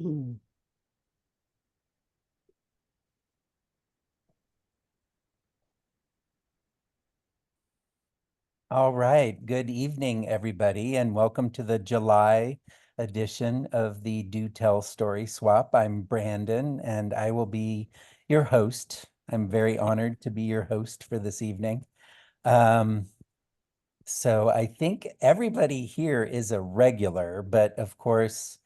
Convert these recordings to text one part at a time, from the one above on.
All right. Good evening, everybody, and welcome to the July edition of the Do Tell Story Swap. I'm Brandon, and I will be your host. I'm very honored to be your host for this evening. Um, so I think everybody here is a regular, but of course,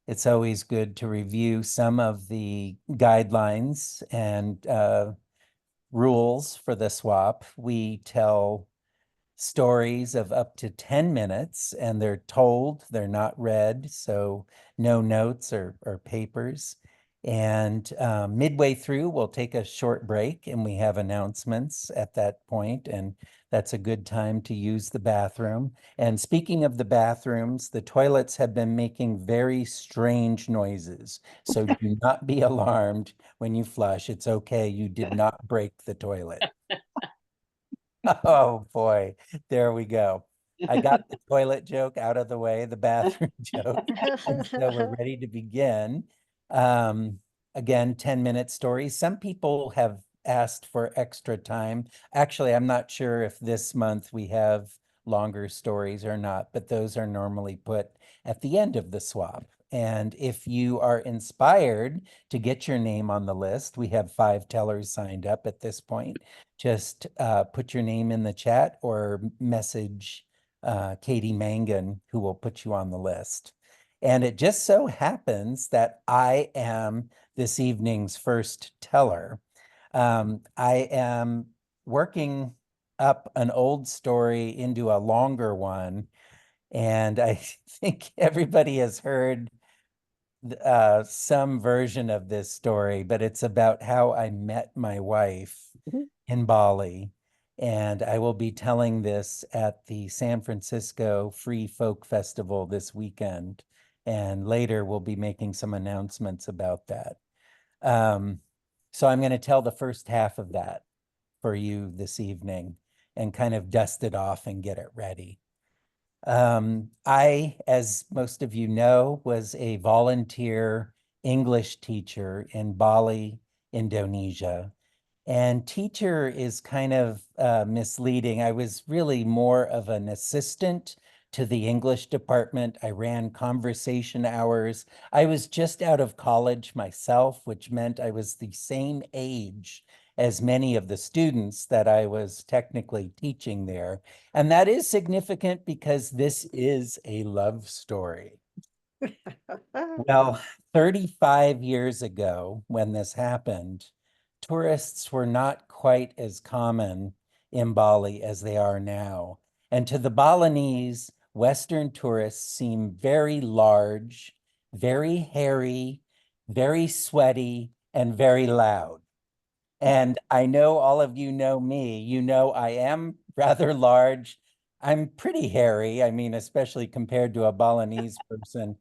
it's always good to review some of the guidelines and rules for the swap. We tell stories of up to 10 minutes, and they're told, they're not read, so no notes or papers. And midway through, we'll take a short break and we have announcements at that point, and that's a good time to use the bathroom. And speaking of the bathrooms, the toilets have been making very strange noises. So do not be alarmed when you flush. It's okay. You did not break the toilet. Oh boy, there we go. I got the toilet joke out of the way, the bathroom joke. And so we're ready to begin. Um, Again, 10-minute stories. Some people have asked for extra time. Actually, I'm not sure if this month we have longer stories or not, but those are normally put at the end of the swap. And if you are inspired to get your name on the list, we have 5 tellers signed up at this point. Just put your name in the chat or message Katie Mangan, who will put you on the list. And it just so happens that I am this evening's first teller. I am working up an old story into a longer one, and I think everybody has heard some version of this story, but it's about how I met my wife in Bali. And I will be telling this at the San Francisco Free Folk Festival this weekend. And later we'll be making some announcements about that. Um, so I'm going to tell the first half of that for you this evening and kind of dust it off and get it ready. I, as most of you know, was a volunteer English teacher in Bali, Indonesia. And teacher is kind of misleading. I was really more of an assistant to the English department. I ran conversation hours. I was just out of college myself, which meant I was the same age as many of the students that I was technically teaching there. And that is significant because this is a love story. Well, 35 years ago, when this happened, tourists were not quite as common in Bali as they are now. And to the Balinese, Western tourists seem very large, very hairy, very sweaty, and very loud. And I know all of you know me. You know I am rather large. I'm pretty hairy. I mean, especially compared to a Balinese person.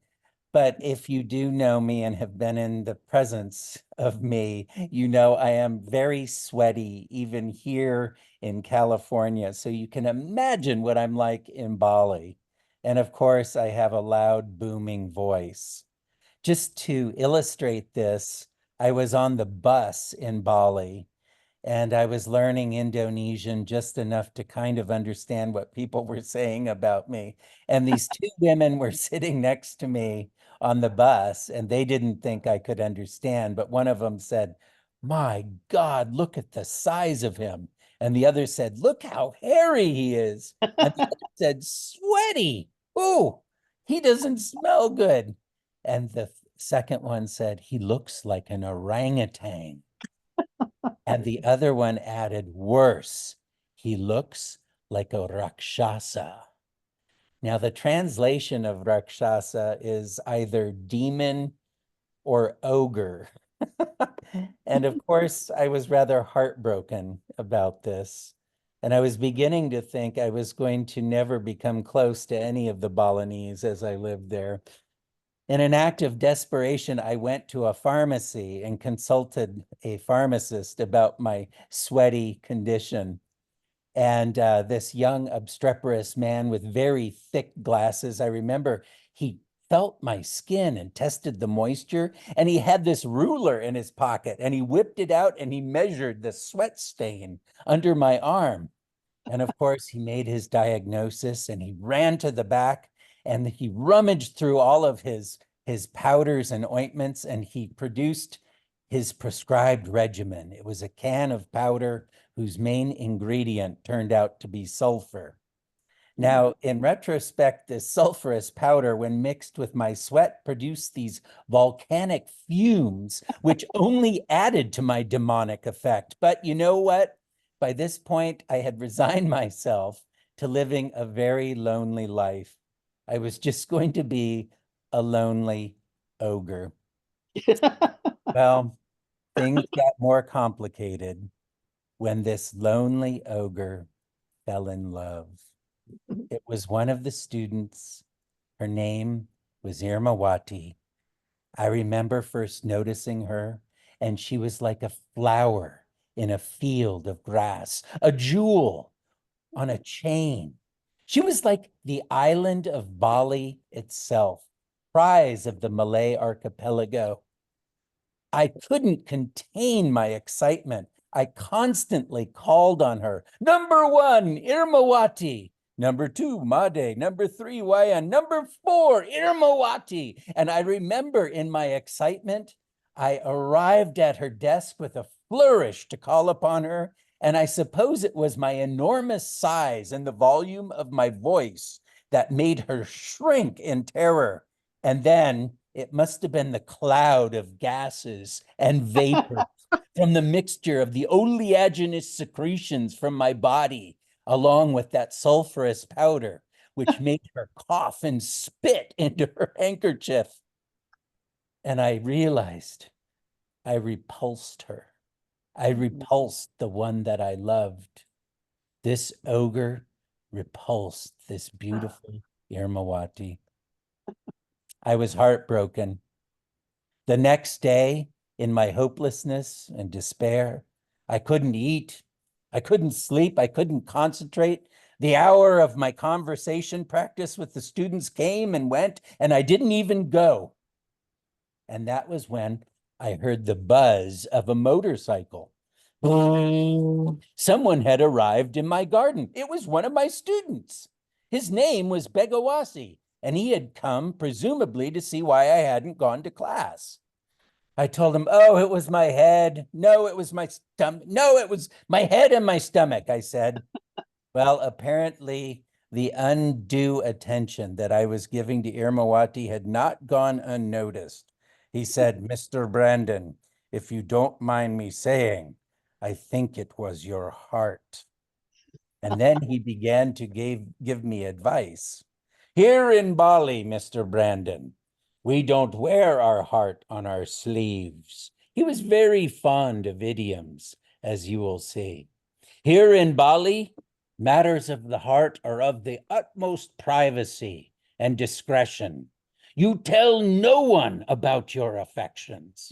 But if you do know me and have been in the presence of me, you know I am very sweaty, even here in California. So you can imagine what I'm like in Bali. And of course, I have a loud, booming voice. Just to illustrate this, I was on the bus in Bali and I was learning Indonesian just enough to kind of understand what people were saying about me. And these 2 women were sitting next to me on the bus, and they didn't think I could understand. But one of them said, "My God, look at the size of him." And the other said, "Look how hairy he is." And the other said, "Sweaty. Ooh, he doesn't smell good." And the second one said, "He looks like an orangutan." And the other one added, "Worse, he looks like a Rakshasa." Now, the translation of Rakshasa is either demon or ogre. And of course, I was rather heartbroken about this. And I was beginning to think I was going to never become close to any of the Balinese as I lived there. In an act of desperation, I went to a pharmacy and consulted a pharmacist about my sweaty condition. And this young obstreperous man with very thick glasses, I remember he felt my skin and tested the moisture. And he had this ruler in his pocket and he whipped it out and he measured the sweat stain under my arm. And of course, he made his diagnosis and he ran to the back and he rummaged through all of his powders and ointments and he produced his prescribed regimen. It was a can of powder whose main ingredient turned out to be sulfur. Now, in retrospect, this sulfurous powder, when mixed with my sweat, produced these volcanic fumes, which only added to my demonic effect. But you know what? By this point, I had resigned myself to living a very lonely life. I was just going to be a lonely ogre. Well, things got more complicated when this lonely ogre fell in love. It was one of the students. Her name was Irmawati. I remember first noticing her, and she was like a flower in a field of grass, a jewel on a chain. She was like the island of Bali itself, prize of the Malay archipelago. I couldn't contain my excitement. I constantly called on her. Number one, Irmawati. Number two, Made. Number three, Wayan. Number four, Irmawati. And I remember in my excitement, I arrived at her desk with a flourish to call upon her. And I suppose it was my enormous size and the volume of my voice that made her shrink in terror. And then it must have been the cloud of gases and vapors from the mixture of the oleaginous secretions from my body, along with that sulfurous powder, which made her cough and spit into her handkerchief. And I realized I repulsed her. I repulsed the one that I loved. This ogre repulsed this beautiful Irmawati. I was heartbroken. The next day, in my hopelessness and despair, I couldn't eat. I couldn't sleep. I couldn't concentrate. The hour of my conversation practice with the students came and went, and I didn't even go. And that was when I heard the buzz of a motorcycle. Someone had arrived in my garden. It was one of my students. His name was Begawasi, and he had come presumably to see why I hadn't gone to class. I told him, oh, it was my head. No, it was my stomach. No, it was my head and my stomach, I said. Well, apparently the undue attention that I was giving to Irmawati had not gone unnoticed. He said, Mr. Brandon, if you don't mind me saying, I think it was your heart. And then he began to give me advice. Here in Bali, Mr. Brandon, we don't wear our heart on our sleeves. He was very fond of idioms, as you will see. Here in Bali, matters of the heart are of the utmost privacy and discretion. You tell no one about your affections.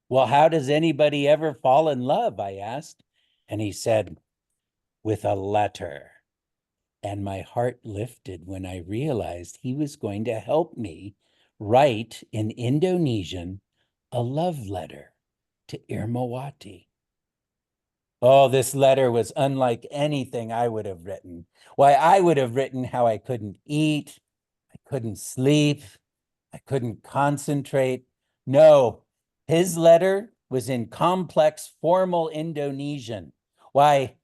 Well, how does anybody ever fall in love? I asked. And he said, with a letter. And my heart lifted when I realized he was going to help me write in Indonesian a love letter to Irmawati. Oh, this letter was unlike anything I would have written. Why, I would have written how I couldn't eat, I couldn't sleep, I couldn't concentrate. No, his letter was in complex formal Indonesian. Why,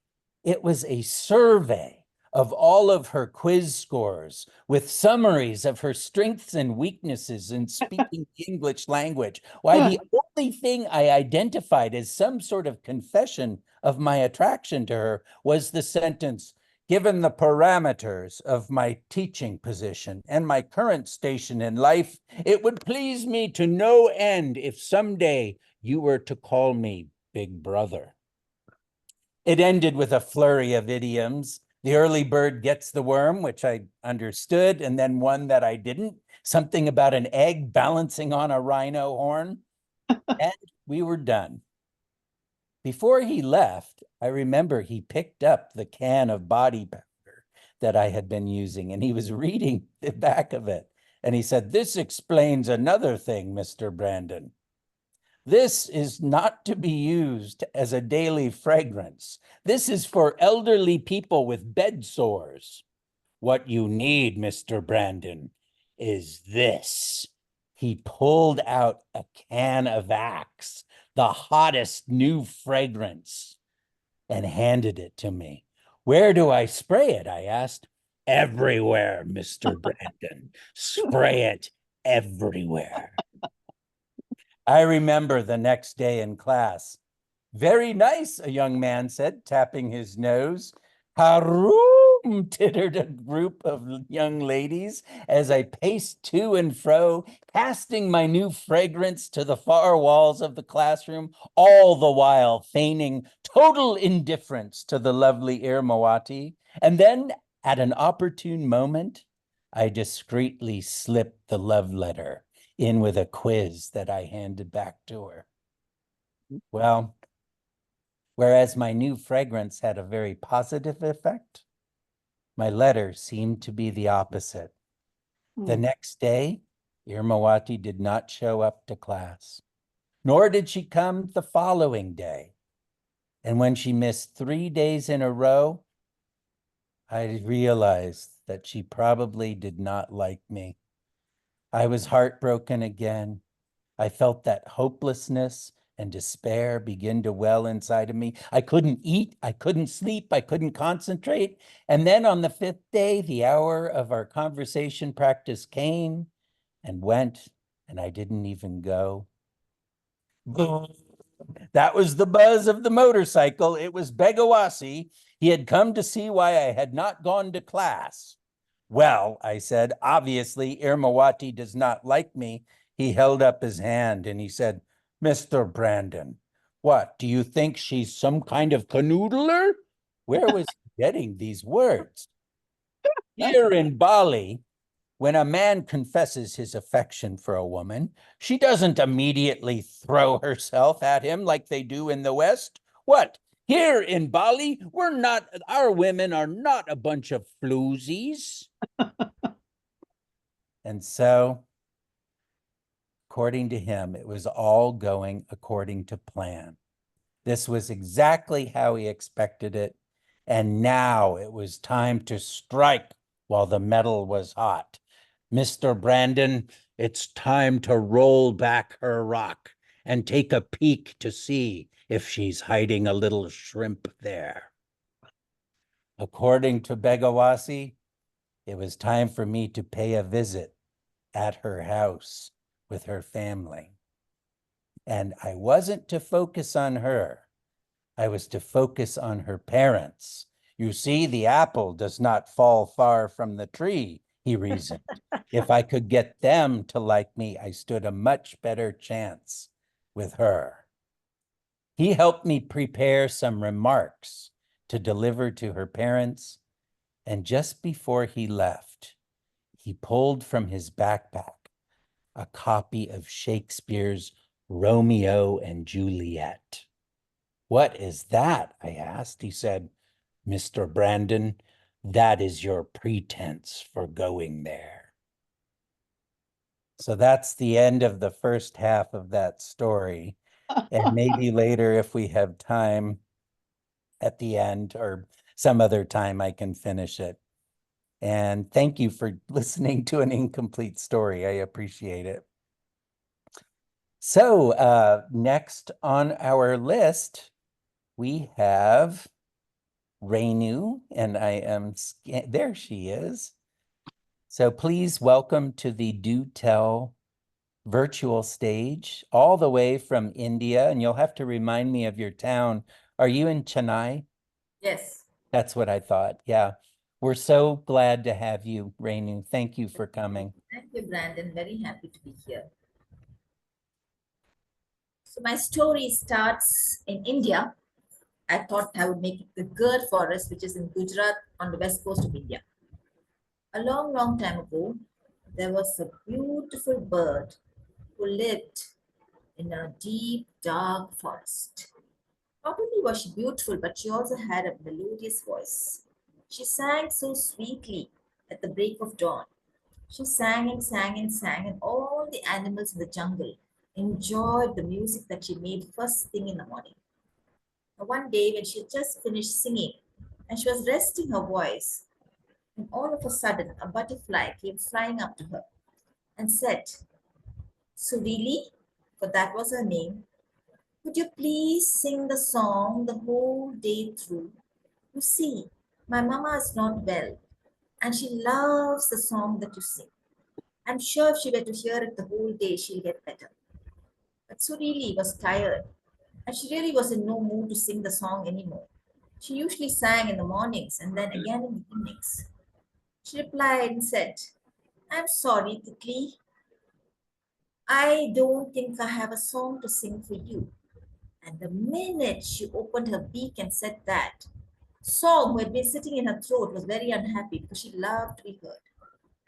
it was a survey of all of her quiz scores with summaries of her strengths and weaknesses in speaking the English language. Why, the only thing I identified as some sort of confession of my attraction to her was the sentence, given the parameters of my teaching position and my current station in life, it would please me to no end if someday you were to call me Big Brother. It ended with a flurry of idioms. The early bird gets the worm, which I understood, and then one that I didn't, something about an egg balancing on a rhino horn. And we were done. Before he left, I remember he picked up the can of body powder that I had been using, and he was reading the back of it. And he said, "This explains another thing, Mr. Brandon. This is not to be used as a daily fragrance. This is for elderly people with bed sores. What you need, Mr. Brandon, is this." He pulled out a can of Axe, the hottest new fragrance, and handed it to me. "Where do I spray it?" I asked. "Everywhere, Mr. Brandon. Spray it everywhere." I remember the next day in class. "Very nice," a young man said, tapping his nose. "Haroom," tittered a group of young ladies as I paced to and fro, casting my new fragrance to the far walls of the classroom, all the while feigning total indifference to the lovely Irmawati. And then, at an opportune moment, I discreetly slipped the love letter in with a quiz that I handed back to her. Well, whereas my new fragrance had a very positive effect, my letter seemed to be the opposite. The next day, Irmawati did not show up to class, nor did she come the following day. And when she missed 3 days in a row, I realized that she probably did not like me. I was heartbroken again. I felt that hopelessness and despair begin to well inside of me. I couldn't eat, I couldn't sleep, I couldn't concentrate. And then on the 5th day, the hour of our conversation practice came and went, and I didn't even go. That was the buzz of the motorcycle. It was Begawasi. He had come to see why I had not gone to class. "Well," I said, "obviously Irmawati does not like me." He held up his hand and he said, "Mr. Brandon, what, do you think she's some kind of canoodler?" Where was he getting these words? Here in Bali, when a man confesses his affection for a woman, she doesn't immediately throw herself at him like they do in the West. What? Here in Bali, our women are not a bunch of floozies. And so, according to him, it was all going according to plan. This was exactly how he expected it. And now it was time to strike while the metal was hot. "Mr. Brandon, it's time to roll back her rock and take a peek to see if she's hiding a little shrimp there." According to Begawasi, it was time for me to pay a visit at her house with her family. And I wasn't to focus on her. I was to focus on her parents. "You see, the apple does not fall far from the tree," he reasoned. "If I could get them to like me, I stood a much better chance with her." He helped me prepare some remarks to deliver to her parents. And just before he left, he pulled from his backpack a copy of Shakespeare's Romeo and Juliet. "What is that?" I asked. He said, "Mr. Brandon, that is your pretense for going there." So that's the end of the first half of that story. And maybe later, if we have time at the end or some other time, I can finish it. And thank you for listening to an incomplete story. I appreciate it. So next on our list, we have Renu, and I am, there she is. So please welcome to the Do Tell virtual stage, all the way from India. And you'll have to remind me of your town. Are you in Chennai? Yes. That's what I thought. Yeah. We're so glad to have you, Renu. Thank you for coming. Thank you, Brandon. Very happy to be here. So my story starts in India. I thought I would make it the Gir forest, which is in Gujarat on the west coast of India. A long, long time ago, there was a beautiful bird who lived in a deep, dark forest. Not only was she beautiful, but she also had a melodious voice. She sang so sweetly at the break of dawn. She sang and sang and sang, and all the animals in the jungle enjoyed the music that she made first thing in the morning. One day, when she had just finished singing and she was resting her voice, and all of a sudden, a butterfly came flying up to her and said, Surili, for that was her name, could you please sing the song the whole day through? You see, my mama is not well and she loves the song that you sing. I'm sure if she were to hear it the whole day, she'll get better. But Surili was tired and she really was in no mood to sing the song anymore. She usually sang in the mornings and then again in the evenings. She replied and said, I'm sorry, Titli. I don't think I have a song to sing for you. And the minute she opened her beak and said that, Song, who had been sitting in her throat, was very unhappy because she loved to be heard.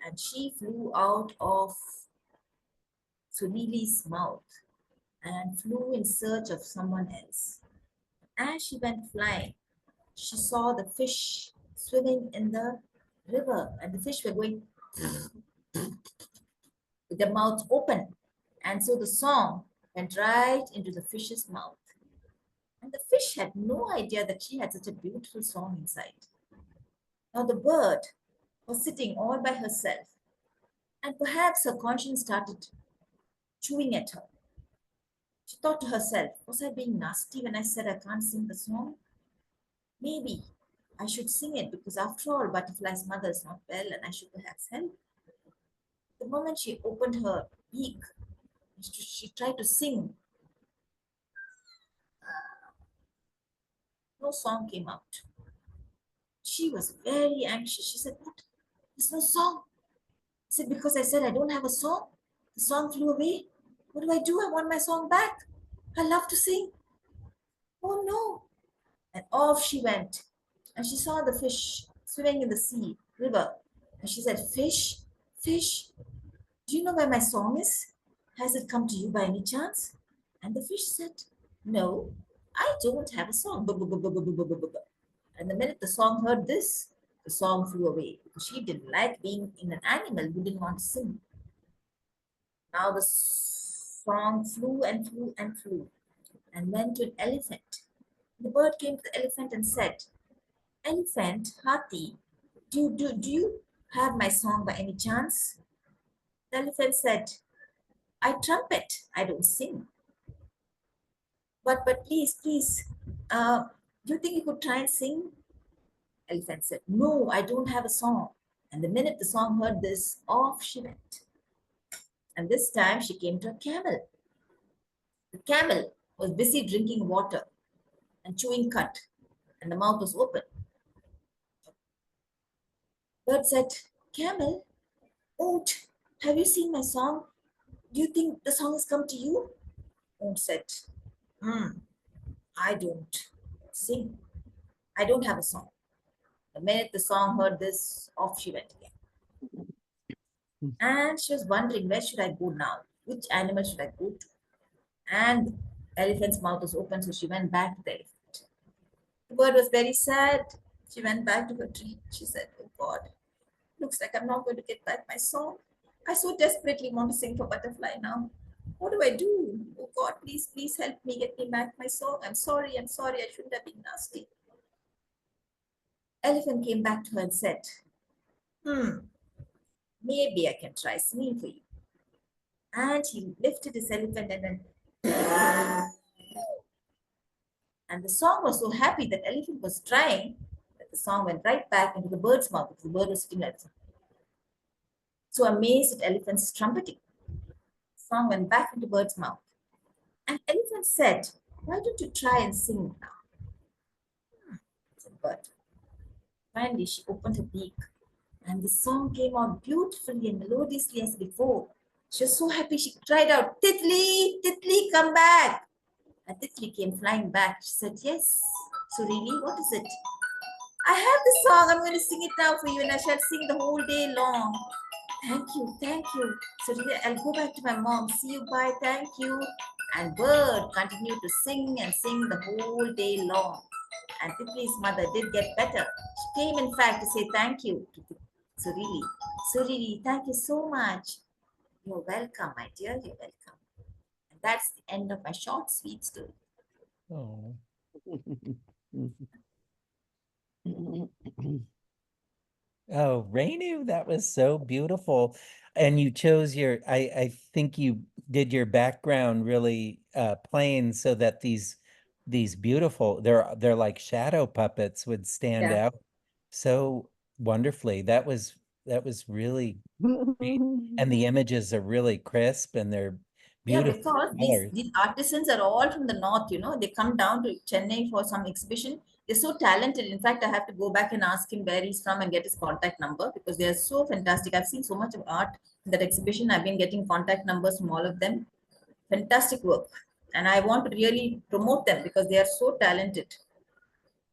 And she flew out of Sunili's mouth and flew in search of someone else. As she went flying, she saw the fish swimming in the river, and the fish were going with their mouths open. And so the song went right into the fish's mouth. And the fish had no idea that she had such a beautiful song inside. Now the bird was sitting all by herself, and perhaps her conscience started chewing at her. She thought to herself, was I being nasty when I said I can't sing the song? Maybe I should sing it because after all, Butterfly's mother is not well and I should perhaps help. The moment she opened her beak, she tried to sing. No song came out. She was very anxious. She said, what? There's no song. I said, because I said I don't have a song. The song flew away. What do? I want my song back. I love to sing. Oh no. And off she went. And she saw the fish swimming in the sea, river. And she said, fish, fish, do you know where my song is? Has it come to you by any chance? And the fish said, no, I don't have a song. And the minute the song heard this, the song flew away because she didn't like being in an animal who didn't want to sing. Now the song flew and flew and flew and went to an elephant. The bird came to the elephant and said, Elephant, Hathi, do you have my song by any chance? The elephant said, I trumpet, I don't sing. But please, uh, do you think you could try and sing? Elephant said, no, I don't have a song. And the minute the song heard this, off she went. And this time she came to a camel. The camel was busy drinking water and chewing cud, and the mouth was open. Bird said, Camel, Oot, have you seen my song? Do you think the song has come to you? Oot said, I don't sing. I don't have a song. The minute the song heard this, off she went again. And she was wondering, where should I go now? Which animal should I go to? And the elephant's mouth was open, so she went back to the elephant. The bird was very sad. She went back to her tree. She said, oh God, looks like I'm not going to get back my song. I so desperately want to sing for Butterfly now. What do I do? Oh God, please help me, get me back my song. I'm sorry, I shouldn't have been nasty. Elephant came back to her and said, maybe I can try singing for you. And he lifted his elephant and then and the song was so happy that elephant was trying that the song went right back into the bird's mouth because the bird was sitting at so amazed at elephant's trumpeting. The song went back into bird's mouth. And elephant said, why don't you try and sing now? Said bird. Finally, she opened her beak and the song came out beautifully and melodiously as before. She was so happy she cried out, Titli, Titli, come back. And Titli came flying back. She said, yes. So really, what is it? I have the song. I'm going to sing it now for you and I shall sing the whole day long. Thank you. So really, I'll go back to my mom. See you, bye, thank you. And bird continued to sing and sing the whole day long. And Titli's mother did get better. She came, in fact, to say thank you to Surili. Surili, thank you so much. You're welcome, my dear. You're welcome. And that's the end of my short, sweet story. Oh. Oh, Rainu, that was so beautiful. And you chose I think you did your background really plain so that these beautiful, they're like shadow puppets would stand Yeah. out so wonderfully. That was really great. And the images are really crisp and they're Yeah, beautiful because colors. these artisans are all from the north, they come down to Chennai for some exhibition. They're so talented. In fact, I have to go back and ask him where he's from and get his contact number because they are so fantastic. I've seen so much of art in that exhibition. I've been getting contact numbers from all of them. Fantastic work. And I want to really promote them because they are so talented.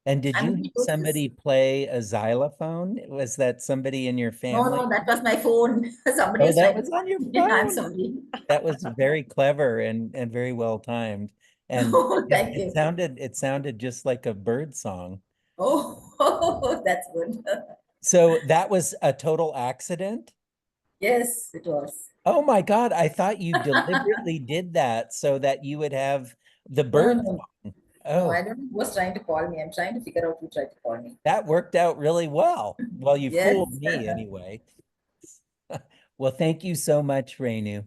And did I'm you going to have post this. somebody play a xylophone? Was that somebody in your No, no, family? that was my phone. Somebody Oh, was that trying to was on call your me. I'm phone. sorry. That was very clever and very well timed. And Oh, it, thank it you. sounded it sounded just like a bird song. Oh, that's good. So that was a total accident? Yes, it was. Oh my God, I thought you deliberately did that so that you would have the No, bird no, song. no. Oh, I don't know who was trying to call me. I'm trying to figure out who tried to call me. that worked out really well. Well, you Yes. fooled me anyway. Well, thank you so much, Renu.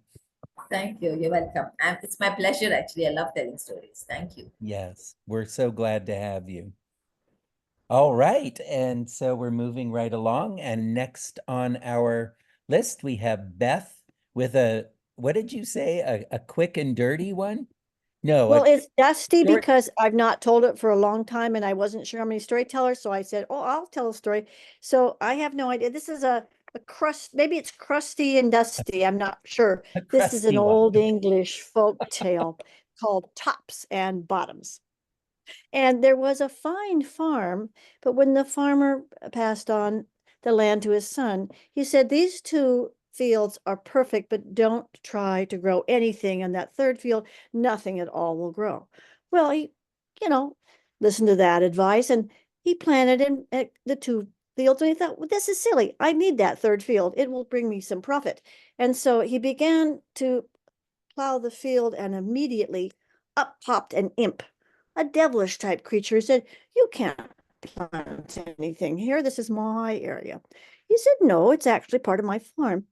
Thank you. You're welcome. It's my pleasure, actually. I love telling stories. Thank you. Yes, we're so glad to have you. All right, and so we're moving right along. And next on our list, we have Beth with what did you say? A quick and dirty one? No, Well, a it's dusty short. because I've not told it for a long time and I wasn't sure how many storytellers. So I said, oh, I'll tell a story. So I have no idea. This is a crust, maybe it's crusty and dusty. I'm not sure. A This is an crusty one. old English folk tale called Tops and Bottoms. And there was a fine farm, but when the farmer passed on the land to his son, he said, these two fields are perfect, but don't try to grow anything in that third field. Nothing at all will grow. Well, he, you know, listened to that advice and he planted in the two fields and he thought, well, this is silly. I need that third field. It will bring me some profit. And so he began to plow the field, and immediately up popped an imp, a devilish type creature, who said, you can't plant anything here. This is my area. He said, no, it's actually part of my farm.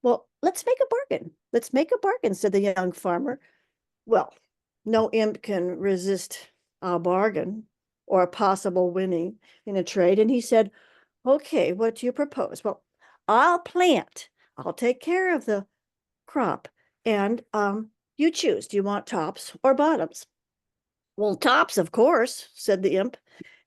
Well, let's make a bargain. Let's make a bargain, said the young farmer. Well, no imp can resist a bargain or a possible winning in a trade. And he said, okay, what do you propose? Well, I'll plant, I'll take care of the crop. And you choose. Do you want tops or bottoms? Well, tops, of course, said the imp.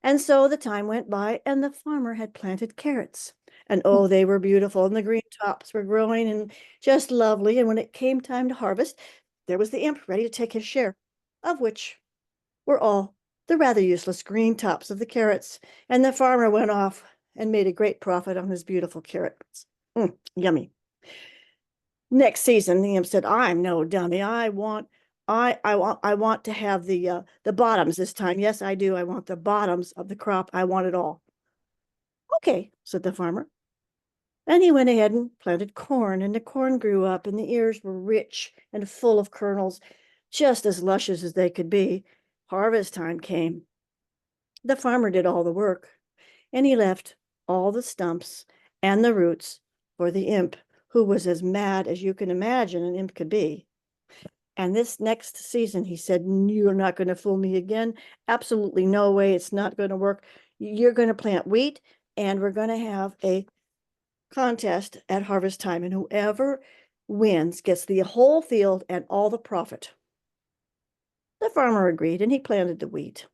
And so the time went by, and the farmer had planted carrots. And oh, they were beautiful, and the green tops were growing and just lovely. And when it came time to harvest, there was the imp ready to take his share, of which were all the rather useless green tops of the carrots. And the farmer went off and made a great profit on his beautiful carrots. Yummy. Next season, the imp said, I'm no dummy. I want to have the bottoms this time. Yes, I do. I want the bottoms of the crop. I want it all. Okay, said the farmer. And he went ahead and planted corn, and the corn grew up, and the ears were rich and full of kernels, just as luscious as they could be. Harvest time came. The farmer did all the work, and he left all the stumps and the roots for the imp, who was as mad as you can imagine an imp could be. And this next season, he said, you're not going to fool me again. Absolutely no way. It's not going to work. You're going to plant wheat, and we're going to have a contest at harvest time. And whoever wins gets the whole field and all the profit. The farmer agreed, and he planted the wheat.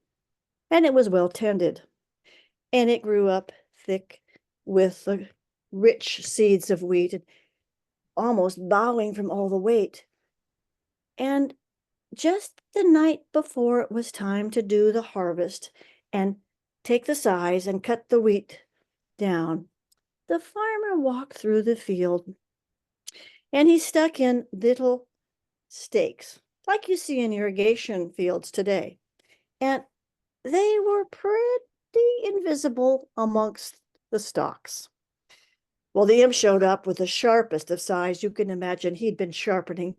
And it was well tended. And it grew up thick with the rich seeds of wheat, almost bowing from all the weight. And just the night before it was time to do the harvest and take the size and cut the wheat down, the farmer walked through the field and he stuck in little stakes like you see in irrigation fields today. And they were pretty invisible amongst the stalks. Well, the imp showed up with the sharpest of scythes you can imagine he'd been sharpening,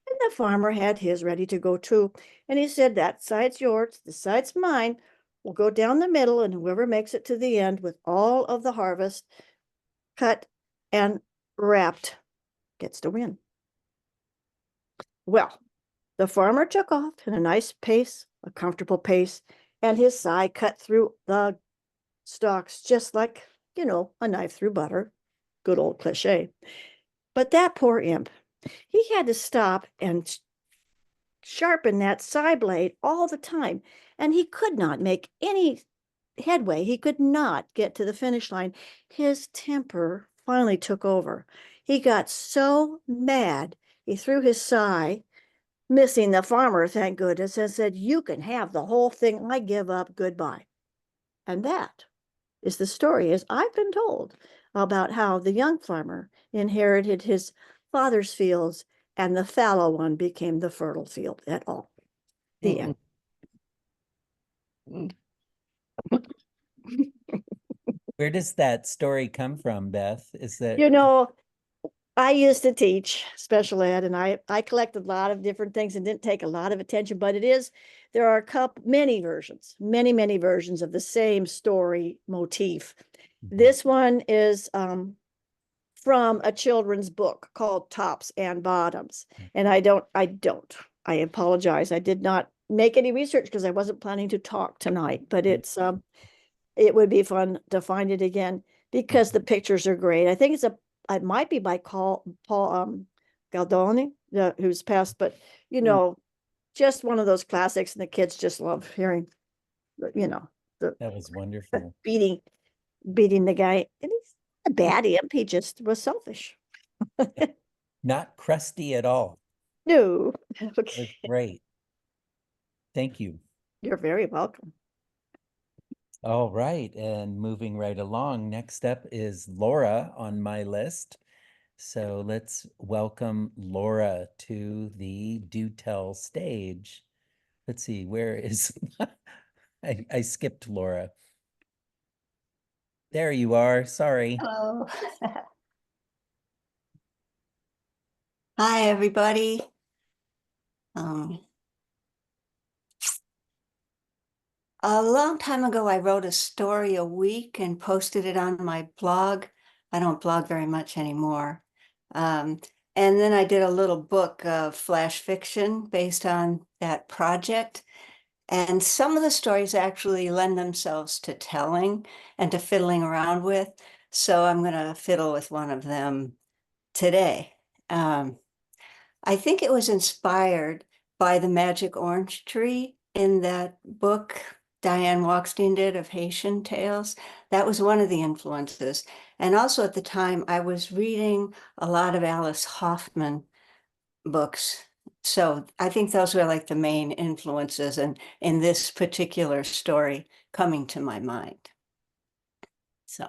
and the farmer had his ready to go too. And he said, that side's yours, this side's mine. We'll go down the middle, and whoever makes it to the end with all of the harvest cut and wrapped gets to win. Well, the farmer took off in a nice pace, a comfortable pace, and his scythe cut through the stalks just like, a knife through butter. Good old cliche. But that poor imp, he had to stop and sharpen that scythe blade all the time, and he could not make any headway. He could not get to the finish line. His temper finally took over. He got so mad, he threw his scythe, missing the farmer, thank goodness, and said, you can have the whole thing. I give up. Goodbye. And that is the story, as I've been told, about how the young farmer inherited his father's fields and the fallow one became the fertile field at all. The end. Where does that story come from, Beth? Is that I used to teach special ed, and I collected a lot of different things and didn't take a lot of attention, but there are many versions of the same story motif. This one is from a children's book called Tops and Bottoms. And I apologize. I did not make any research because I wasn't planning to talk tonight, but it would be fun to find it again because the pictures are great. I think it might be by Paul Galdoni, who's passed, but just one of those classics, and the kids just love hearing, that was wonderful. beating the guy. And he's a bad imp. He just was selfish. Not crusty at all. No. That's Okay. great. Thank you. You're very welcome. All right, and moving right along, next up is Laura on my list. So let's welcome Laura to the Do Tell stage. Let's see, where is I skipped Laura. There you are. Sorry. Hello. Hi, everybody. A long time ago, I wrote a story a week and posted it on my blog. I don't blog very much anymore. And then I did a little book of flash fiction based on that project. And some of the stories actually lend themselves to telling and to fiddling around with. So I'm going to fiddle with one of them today. I think it was inspired by the magic orange tree in that book Diane Walkstein did of Haitian Tales. That was one of the influences. And also at the time, I was reading a lot of Alice Hoffman books. So I think those were like the main influences in this particular story coming to my mind. So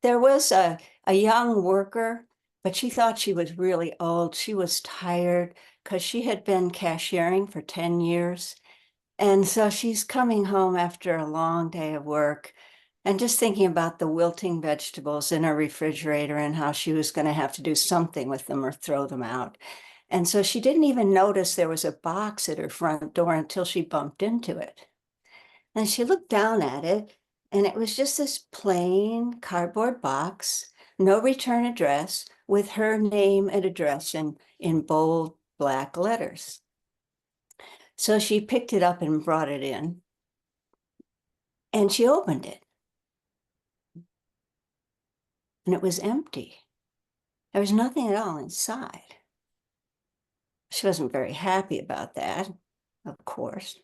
there was a young worker, but she thought she was really old. She was tired because she had been cashiering for 10 years. And so she's coming home after a long day of work and just thinking about the wilting vegetables in her refrigerator and how she was going to have to do something with them or throw them out. And so she didn't even notice there was a box at her front door until she bumped into it. And she looked down at it, and it was just this plain cardboard box, no return address, with her name and address in bold black letters. So she picked it up and brought it in, and she opened it. And it was empty. There was nothing at all inside. She wasn't very happy about that, of course.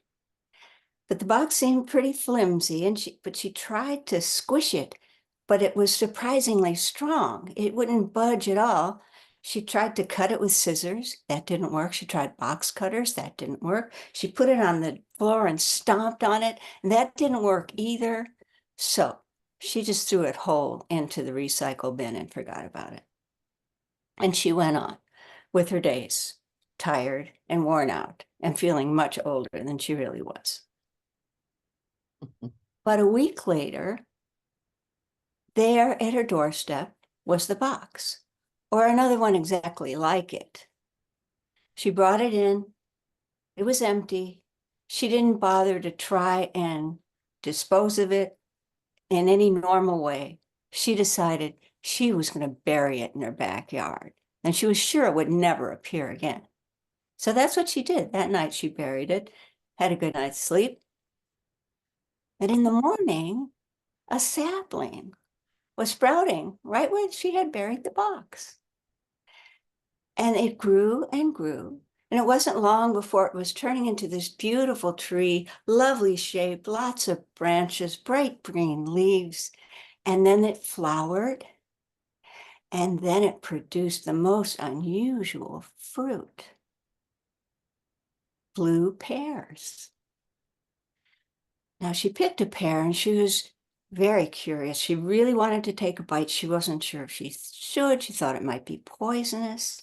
But the box seemed pretty flimsy, but she tried to squish it, but it was surprisingly strong. It wouldn't budge at all. She tried to cut it with scissors. That didn't work. She tried box cutters. That didn't work. She put it on the floor and stomped on it. And that didn't work either. So she just threw it whole into the recycle bin and forgot about it. And she went on with her days, tired and worn out and feeling much older than she really was. But a week later, there at her doorstep was the box, or another one exactly like it. She brought it in. It was empty. She didn't bother to try and dispose of it in any normal way. She decided she was going to bury it in her backyard, and she was sure it would never appear again. So that's what she did. That night she buried it, had a good night's sleep. And in the morning, a sapling was sprouting right where she had buried the box. And it grew and grew. And it wasn't long before it was turning into this beautiful tree, lovely shape, lots of branches, bright green leaves. And then it flowered. And then it produced the most unusual fruit, blue pears. Now she picked a pear and she was very curious. She really wanted to take a bite. She wasn't sure if she should. She thought it might be poisonous,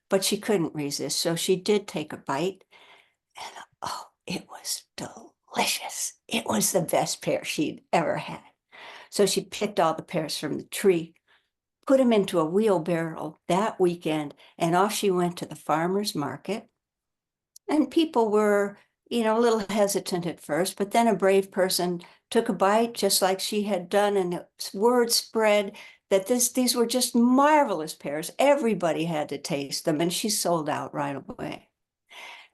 but she couldn't resist. So she did take a bite. And oh, it was delicious. It was the best pear she'd ever had. So she picked all the pears from the tree, put them into a wheelbarrow that weekend, and off she went to the farmer's market. And people were, a little hesitant at first, but then a brave person took a bite just like she had done, and word spread that these were just marvelous pears. Everybody had to taste them, and she sold out right away.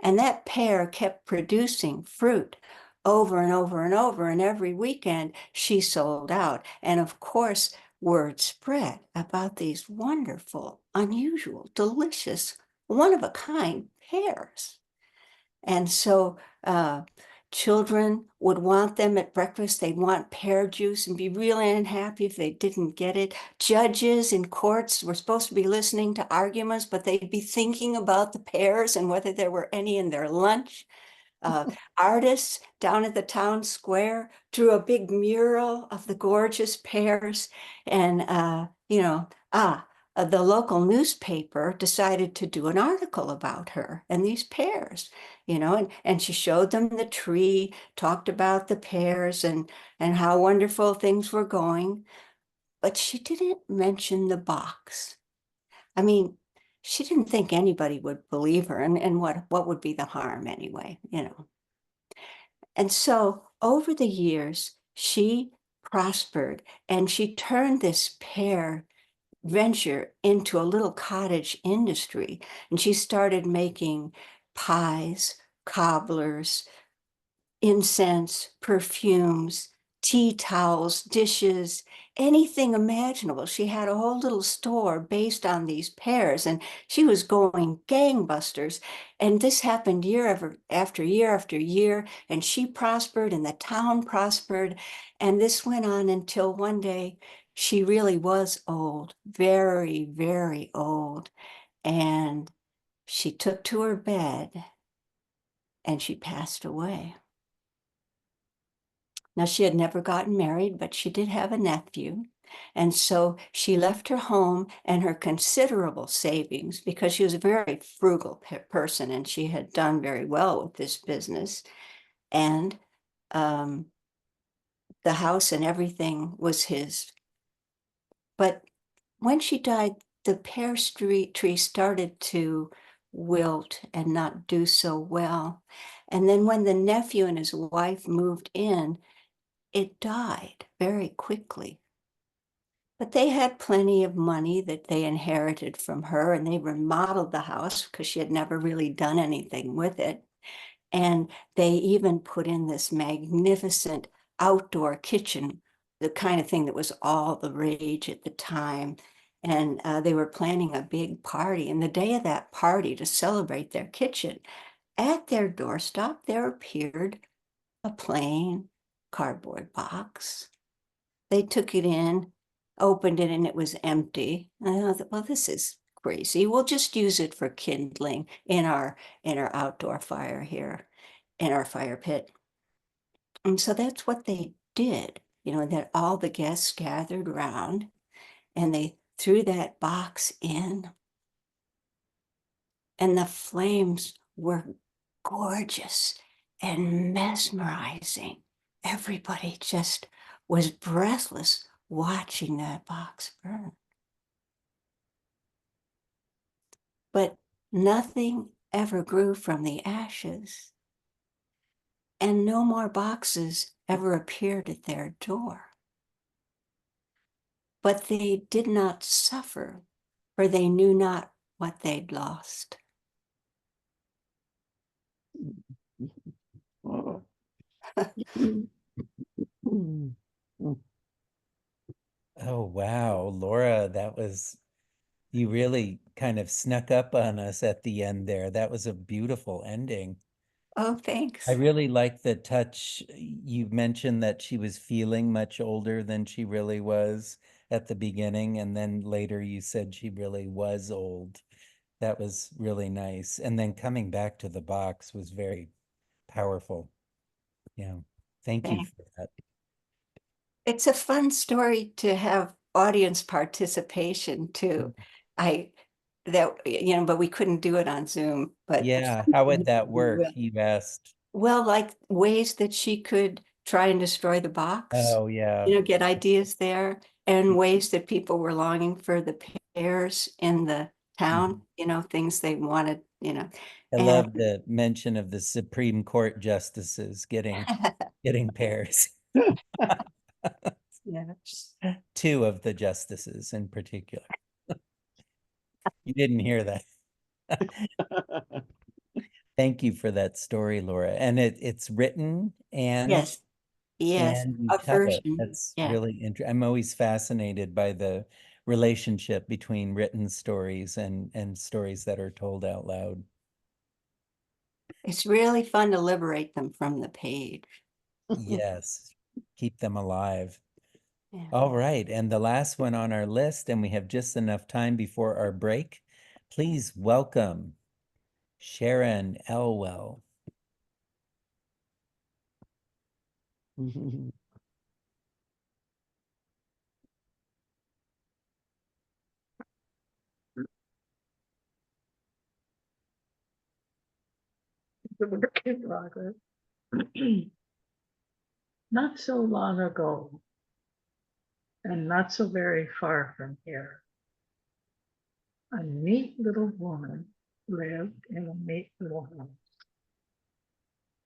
And that pear kept producing fruit over and over and over, and every weekend she sold out. And of course, word spread about these wonderful, unusual, delicious, one-of-a-kind pears. And so children would want them at breakfast. They'd want pear juice and be really unhappy if they didn't get it. Judges in courts were supposed to be listening to arguments, but they'd be thinking about the pears and whether there were any in their lunch. Artists down at the town square drew a big mural of the gorgeous pears, and the local newspaper decided to do an article about her and these pears, and she showed them the tree, talked about the pears and how wonderful things were going, but she didn't mention the box. I mean, she didn't think anybody would believe her, and what would be the harm anyway, And so over the years, she prospered, and she turned this pear venture into a little cottage industry. And she started making pies, cobblers, incense, perfumes, tea towels, dishes, anything imaginable. She had a whole little store based on these pears, and she was going gangbusters. And this happened year after year after year, and she prospered and the town prospered. And this went on until one day she really was old, very, very old. And she took to her bed and she passed away. Now, she had never gotten married, but she did have a nephew. And so she left her home and her considerable savings, because she was a very frugal person and she had done very well with this business. And the house and everything was his. But when she died, the pear tree started to wilt and not do so well. And then when the nephew and his wife moved in, it died very quickly. But they had plenty of money that they inherited from her, and they remodeled the house because she had never really done anything with it. And they even put in this magnificent outdoor kitchen, the kind of thing that was all the rage at the time. And they were planning a big party. And the day of that party, to celebrate their kitchen, at their doorstep, there appeared a plain cardboard box. They took it in, opened it, and it was empty. And I thought, well, this is crazy. We'll just use it for kindling in our outdoor fire here, in our fire pit. And so that's what they did, that all the guests gathered around and they threw that box in. And the flames were gorgeous and mesmerizing. Everybody just was breathless watching that box burn. But nothing ever grew from the ashes, and no more boxes ever appeared at their door. But they did not suffer, for they knew not what they'd lost. Oh, wow, Laura, you really kind of snuck up on us at the end there. That was a beautiful ending. Oh, I thanks. really like the touch. You mentioned that she was feeling much older than she really was at the beginning, and then later you said she really was old. That was really nice. And then coming back to the box was very powerful. Yeah. Thank you Thanks. for that. It's a fun story to have audience participation too. But we couldn't do it on Zoom, but Yeah, how would that work? You asked. well, like ways that she could try and destroy the box, Oh, yeah. get ideas there, and ways that people were longing for the pears in the town, things they wanted, I and love the mention of the Supreme Court justices getting pairs. yeah. Two of the justices in particular. You didn't hear that. Thank you for that story, Laura. And it's written Yes, yes, and you a tell it. version. That's Yeah, really interesting. I'm always fascinated by the relationship between written stories and stories that are told out loud. it's really fun to liberate them from the page. Yes, keep them alive. Yeah. All right, and the last one on our list, and we have just enough time before our break. Please welcome Sharon Elwell. The work in progress. Not so long ago, and not so very far from here, a neat little woman lived in a neat little house.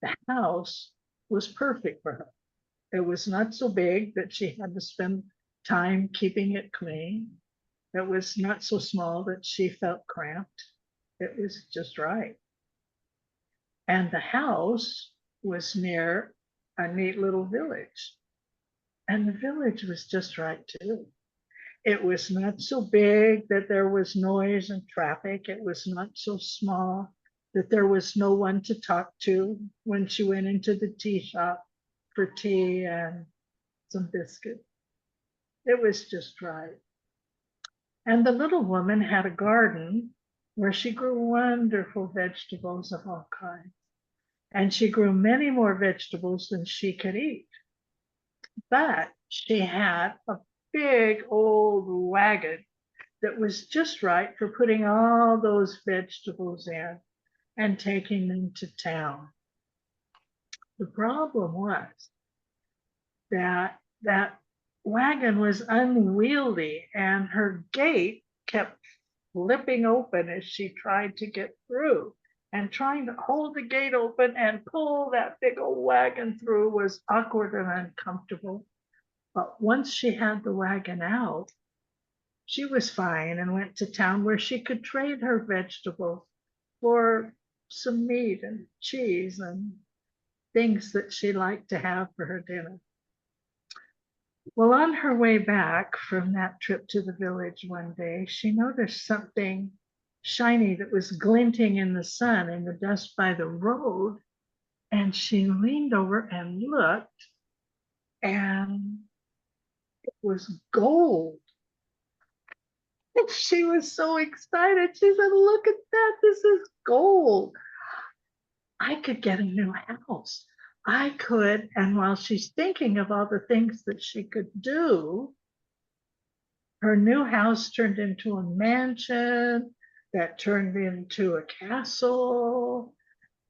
The house was perfect for her. It was not so big that she had to spend time keeping it clean. It was not so small that she felt cramped. It was just right. And the house was near a neat little village. And the village was just right too. It was not so big that there was noise and traffic. It was not so small that there was no one to talk to when she went into the tea shop for tea and some biscuit. It was just right. And the little woman had a garden where she grew wonderful vegetables of all kinds. And she grew many more vegetables than she could eat. But she had a big old wagon that was just right for putting all those vegetables in and taking them to town. The problem was that wagon was unwieldy and her gate kept flipping open as she tried to get through. And trying to hold the gate open and pull that big old wagon through was awkward and uncomfortable. But once she had the wagon out, she was fine and went to town where she could trade her vegetables for some meat and cheese and things that she liked to have for her dinner. Well, on her way back from that trip to the village one day, she noticed something shiny that was glinting in the sun in the dust by the road. And she leaned over and looked, and it was gold. And she was so excited. She said, "Look at that. This is gold. I could get a new house. I could." And while she's thinking of all the things that she could do, her new house turned into a mansion that turned into a castle.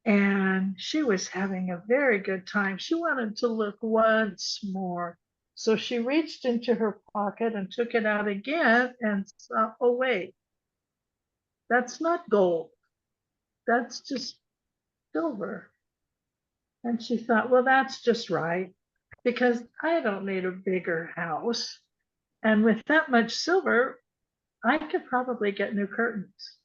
And she was having a very good time. She wanted to look once more So she reached into her pocket and took it out again and saw, oh, wait, that's not gold. That's just silver. And she thought, well, that's just right, because I don't need a bigger house. And with that much silver, I could probably get new curtains.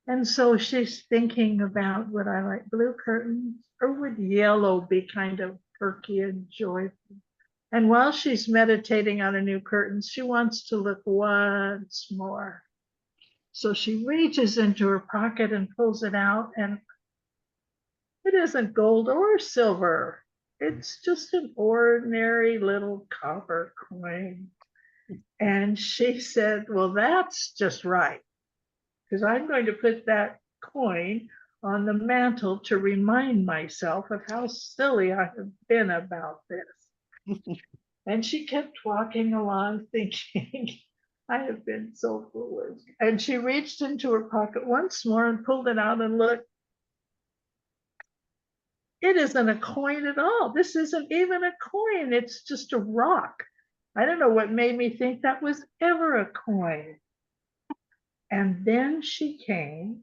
And so she's thinking about, would I like blue curtains or would yellow be kind of perky and joyful? And while she's meditating on a new curtain, she wants to look once more. So she reaches into her pocket and pulls it out, and it isn't gold or silver. It's just an ordinary little copper coin. And she said, well, that's just right, because I'm going to put that coin on the mantle to remind myself of how silly I have been about this. And she kept walking along thinking, I have been so foolish. And she reached into her pocket once more and pulled it out and looked. It isn't a coin at all. This isn't even a coin. It's just a rock. I don't know what made me think that was ever a coin. And then she came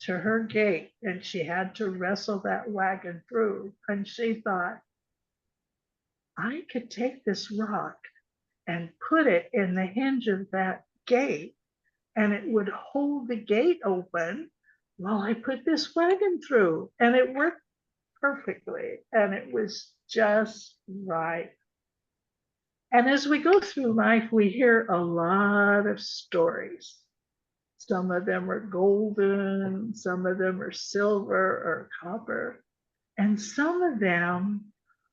to her gate and she had to wrestle that wagon through. And she thought, I could take this rock and put it in the hinge of that gate, and it would hold the gate open while I put this wagon through. And it worked perfectly, and it was just right. And as we go through life, we hear a lot of stories. Some of them are golden, some of them are silver or copper, and some of them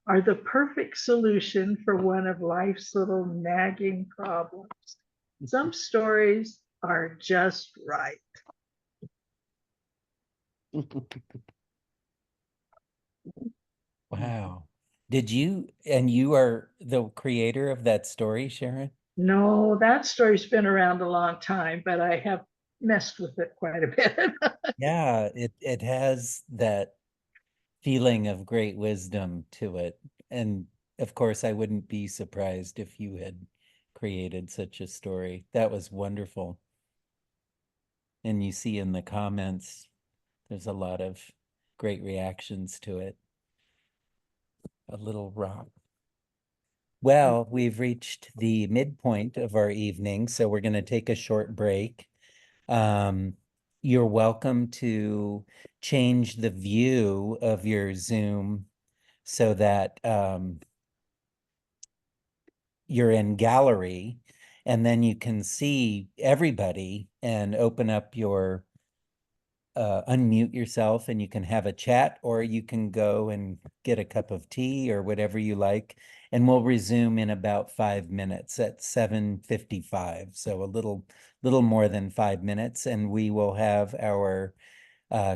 are the perfect solution for one of life's little nagging problems. Some stories are just right. Wow. Did you, and you are the creator of that story, Sharon? No, that story's been around a long time, but I have messed with it quite a bit. Yeah, it has that feeling of great wisdom to it. And of course, I wouldn't be surprised if you had created such a story. That was wonderful. And you see in the comments, there's a lot of great reactions to it. A little rock. Well, we've reached the midpoint of our evening, so we're going to take a short break. You're welcome to change the view of your Zoom so that you're in gallery, and then you can see everybody and open up your unmute yourself and you can have a chat, or you can go and get a cup of tea or whatever you like. And we'll resume in about 5 minutes at 7:55. So a little more than 5 minutes, and we will have our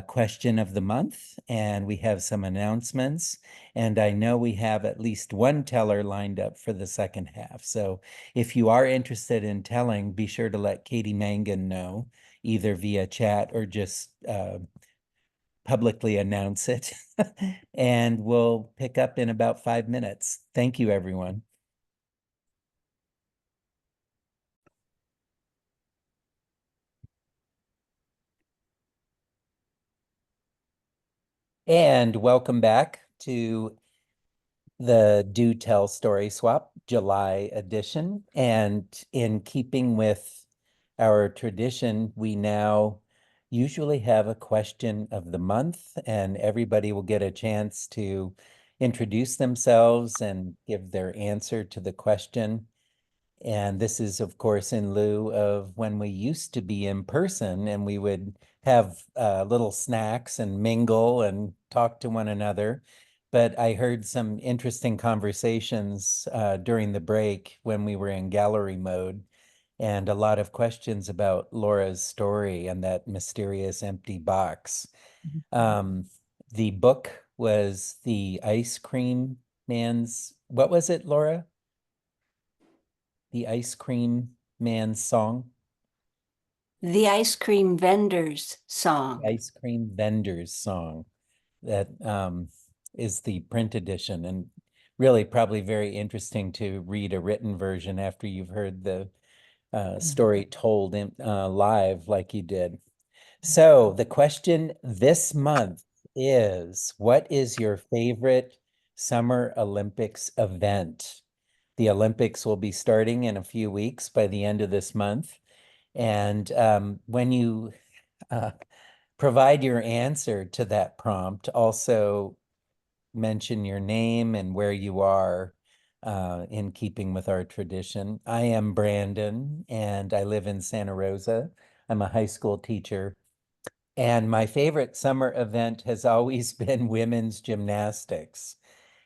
question of the month, and we have some announcements. And I know we have at least one teller lined up for the second half. So if you are interested in telling, be sure to let Katie Mangan know, either via chat or just publicly announce it. And we'll pick up in about 5 minutes. Thank you, everyone. And welcome back to the Do Tell Story Swap July edition. And in keeping with our tradition, we now usually have a question of the month, and everybody will get a chance to introduce themselves and give their answer to the question. And this is, of course, in lieu of when we used to be in person and we would have little snacks and mingle and talk to one another. But I heard some interesting conversations during the break when we were in gallery mode, and a lot of questions about Laura's story and that mysterious empty box. The book was The Ice Cream Man's, what was it, Laura? The Ice Cream Man's Song? The ice cream vendor's song. Ice Cream Vendor's Song. That is the print edition, and really probably very interesting to read a written version after you've heard the story told in live like you did. So the question this month is, what is your favorite Summer Olympics event? The Olympics will be starting in a few weeks by the end of this month. And when you provide your answer to that prompt, also mention your name and where you are in keeping with our tradition. I am Brandon and I live in Santa Rosa. I'm a high school teacher. And my favorite summer event has always been women's gymnastics.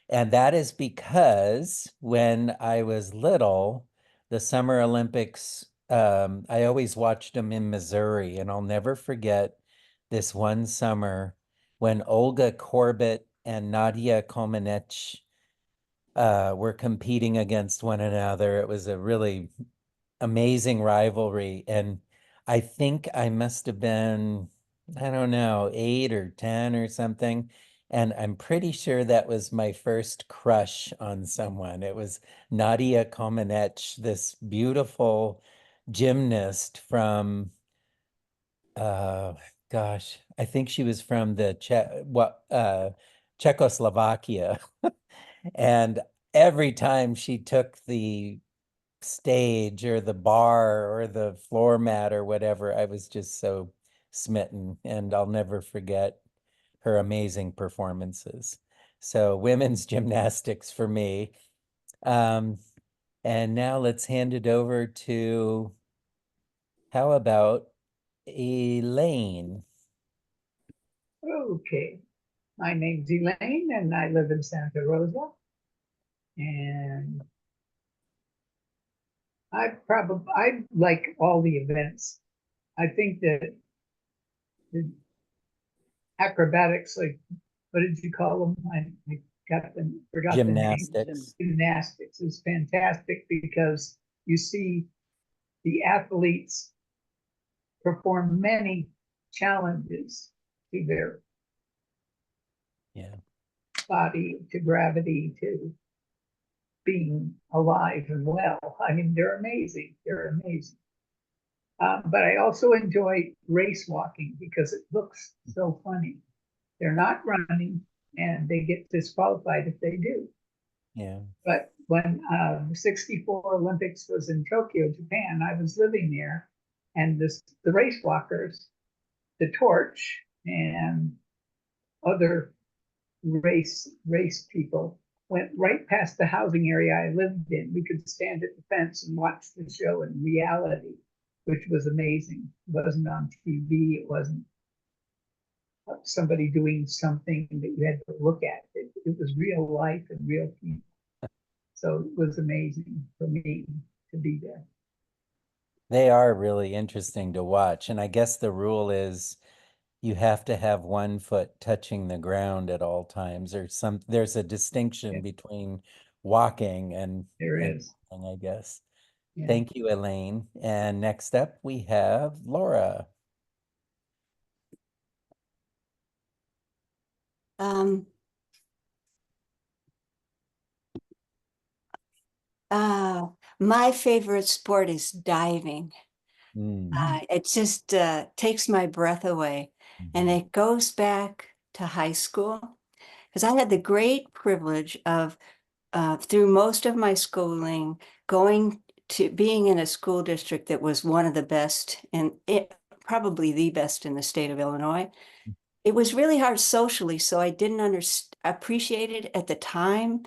And that is because when I was little, the Summer Olympics, I always watched them in Missouri. And I'll never forget this one summer when Olga Korbut and Nadia Comaneci were competing against one another. It was a really amazing rivalry. And I think I must have been, I don't know, 8 or 10 or something. And I'm pretty sure that was my first crush on someone. It was Nadia Comaneci, this beautiful gymnast from, uh, gosh, I think she was from the Czechoslovakia. And every time she took the stage or the bar or the floor mat or whatever, I was just so smitten, and I'll never forget her amazing performances. So women's gymnastics for me. Um, and now let's hand it over to, how about Elaine? Okay, my name's Elaine and I live in Santa Rosa. And I like all the events. I think that the acrobatics, like, what did you call them? I forgot the name. Gymnastics. Gymnastics is fantastic because you see the athletes perform many challenges to their Yeah. body, to gravity, to being alive and well. I mean, they're amazing. They're amazing. But I also enjoy race walking because it looks so funny. They're not running and they get disqualified if they do. Yeah. But when the 64 Olympics was in Tokyo, Japan, I was living there, and the race walkers, the torch and other race people went right past the housing area I lived in. We could stand at the fence and watch the show in reality, which was amazing. It wasn't on TV. It wasn't somebody doing something that you had to look at. It was real life and real people. So it was amazing for me to be there. They are really interesting to watch. And I guess the rule is you have to have one foot touching the ground at all times, or there's a distinction Yeah. between walking and There is. running, I guess. Yeah. Thank you, Elaine. And next up we have Laura. My favorite sport is diving. Mm. It just takes my breath away. And Mhm. it goes back to high school because I had the great privilege of, through most of my schooling, going to being in a school district that was one of the best and probably the best in the state of Illinois. It was really hard socially, so I didn't appreciate it at the time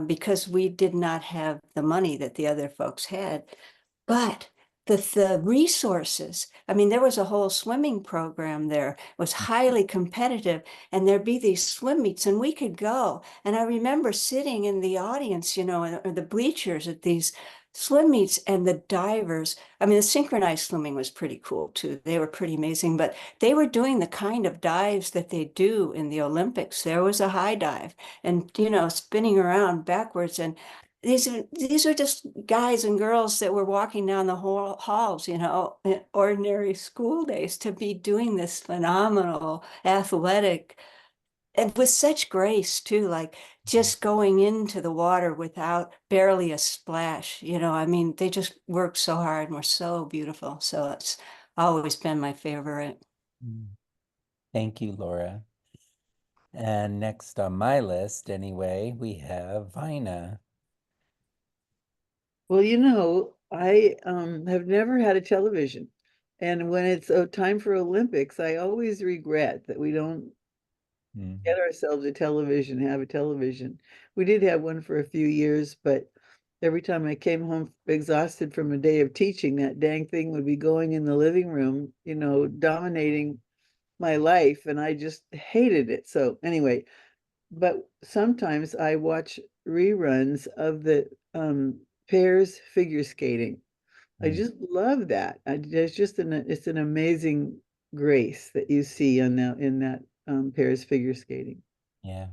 because we did not have the money that the other folks had. But the resources, I mean, there was a whole swimming program there. It was highly competitive, and there'd be these swim meets, and we could go. And I remember sitting in the audience, or the bleachers at these swim meets, and the divers. I mean, the synchronized swimming was pretty cool too. They were pretty amazing, but they were doing the kind of dives that they do in the Olympics. There was a high dive and, spinning around backwards. And these are just guys and girls that were walking down the halls, in ordinary school days, to be doing this phenomenal athletic and with such grace too, like just going into the water without barely a splash, you know, I mean, they just work so hard and were so beautiful. So it's always been my favorite. Mm. Thank you, Laura. And next on my list, anyway, we have Vina. Well, I have never had a television. And when it's time for Olympics, I always regret that we don't Mm. get ourselves a television, have a television. We did have one for a few years, but every time I came home exhausted from a day of teaching, that dang thing would be going in the living room, dominating my life, and I just hated it. So anyway, but sometimes I watch reruns of the pairs figure skating. I Mm. just love that. There's just it's an amazing grace that you see in that pairs figure skating. Yeah.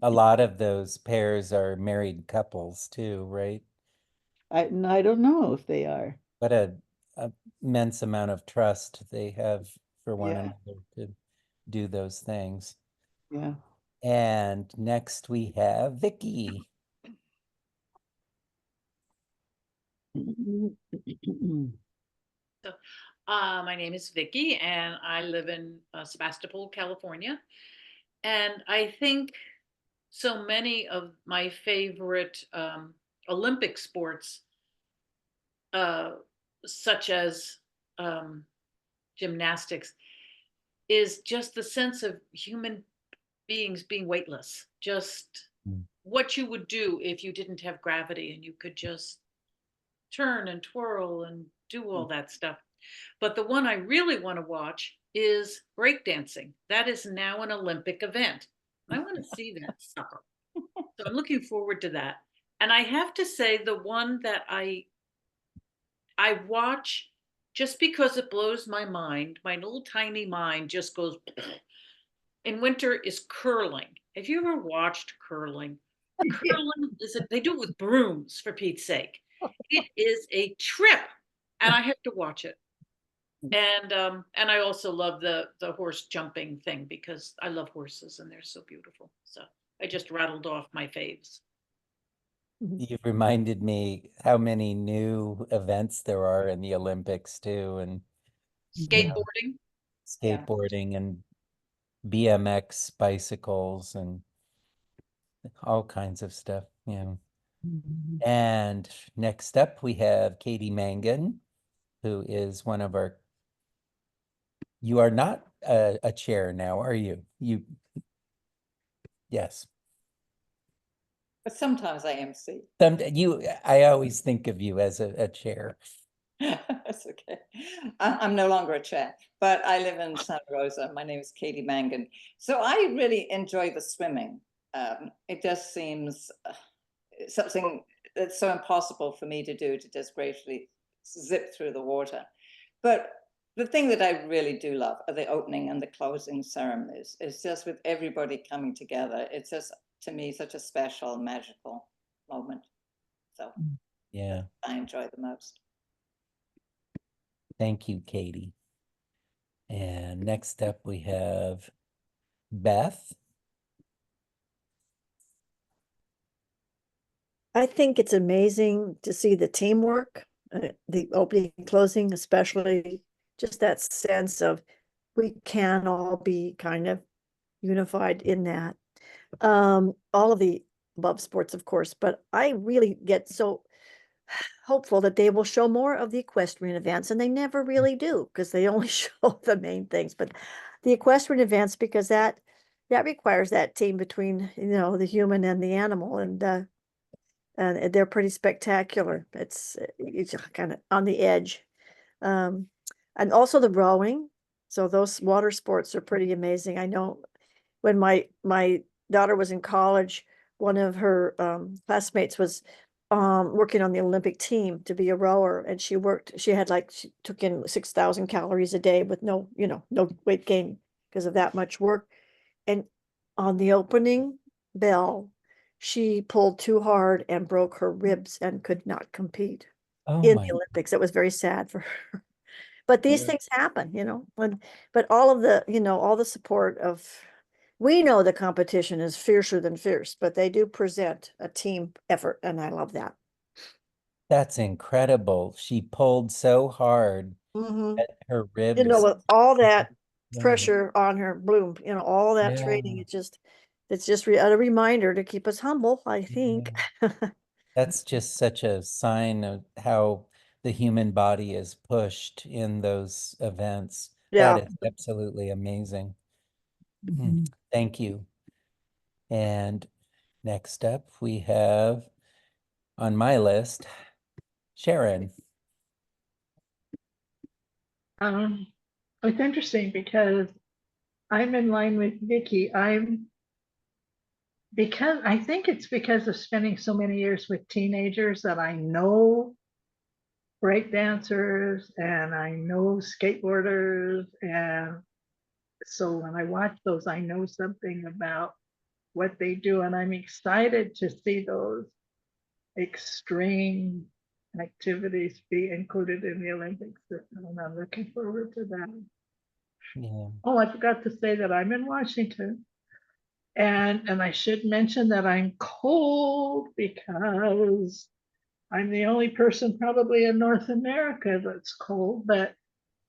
A lot of those pairs are married couples too, right? I don't know if they are. What a immense amount of trust they have for one Yeah. another to do those things. Yeah. And next we have Vicky. My name is Vicky, and I live in Sebastopol, California. And I think so many of my favorite Olympic sports, uh, such as um, gymnastics, is just the sense of human beings being weightless. Just Mm. what you would do if you didn't have gravity and you could just turn and twirl and do all that stuff. But the one I really want to watch is breakdancing. That is now an Olympic event. I want to see that sucker. So I'm looking forward to that. And I have to say, the one that I watch just because it blows my mind, my little tiny mind just goes in winter is curling. Have you ever watched curling? Curling is they do it with brooms for Pete's sake. It is a trip, and I have to watch it. And I also love the horse jumping thing because I love horses and they're so beautiful. So I just rattled off my faves. You've reminded me how many new events there are in the Olympics too, and Skateboarding. skateboarding and BMX bicycles and all kinds of stuff. Yeah. And next up we have Katie Mangan, who is one of our. You are not a chair now, are you? Yes. But sometimes I MC. I always think of you as a chair. That's okay. I'm no longer a chair, but I live in Santa Rosa. My name is Katie Mangan. So I really enjoy the swimming. It just seems something that's so impossible for me to do, to just gracefully zip through the water. But the thing that I really do love are the opening and the closing ceremonies. It's just with everybody coming together. It's just, to me, such a special, magical moment. So Yeah. I enjoy the most. Thank you, Katie. And next up we have Beth. I think it's amazing to see the teamwork, the opening and closing, especially just that sense of we can all be kind of unified in that. All of the above sports, of course, but I really get so hopeful that they will show more of the equestrian events, and they never really do because they only show the main things. But the equestrian events, because that requires that team between the human and the animal, and they're pretty spectacular. It's kind of on the edge, and also the rowing. So those water sports are pretty amazing. I know when my daughter was in college, one of her classmates was working on the Olympic team to be a rower, and she took in 6,000 calories a day with no weight gain because of that much work. And on the opening bell, she pulled too hard and broke her ribs and could not compete Oh in my. the Olympics. It was very sad for her. But these Yeah. things happen, but all of the, all the support of We know the competition is fiercer than fierce, but they do present a team effort, and I love that. That's incredible. She pulled so hard Mhm. that her ribs. You know, with all that Yeah. pressure on her bloom, you know, all that training, Yeah. it's just a reminder to keep us humble, I think. That's just such a sign of how the human body is pushed in those events. Yeah. That is absolutely amazing. Thank you. And next up, we have on my list, Sharon. It's interesting because I'm in line with Vicki. Because I think it's because of spending so many years with teenagers that I know break dancers and I know skateboarders. And so when I watch those, I know something about what they do. And I'm excited to see those extreme activities be included in the Olympics. And I'm looking forward to that. Yeah. Oh, I forgot to say that I'm in Washington. And I should mention that I'm cold because I'm the only person probably in North America that's cold, but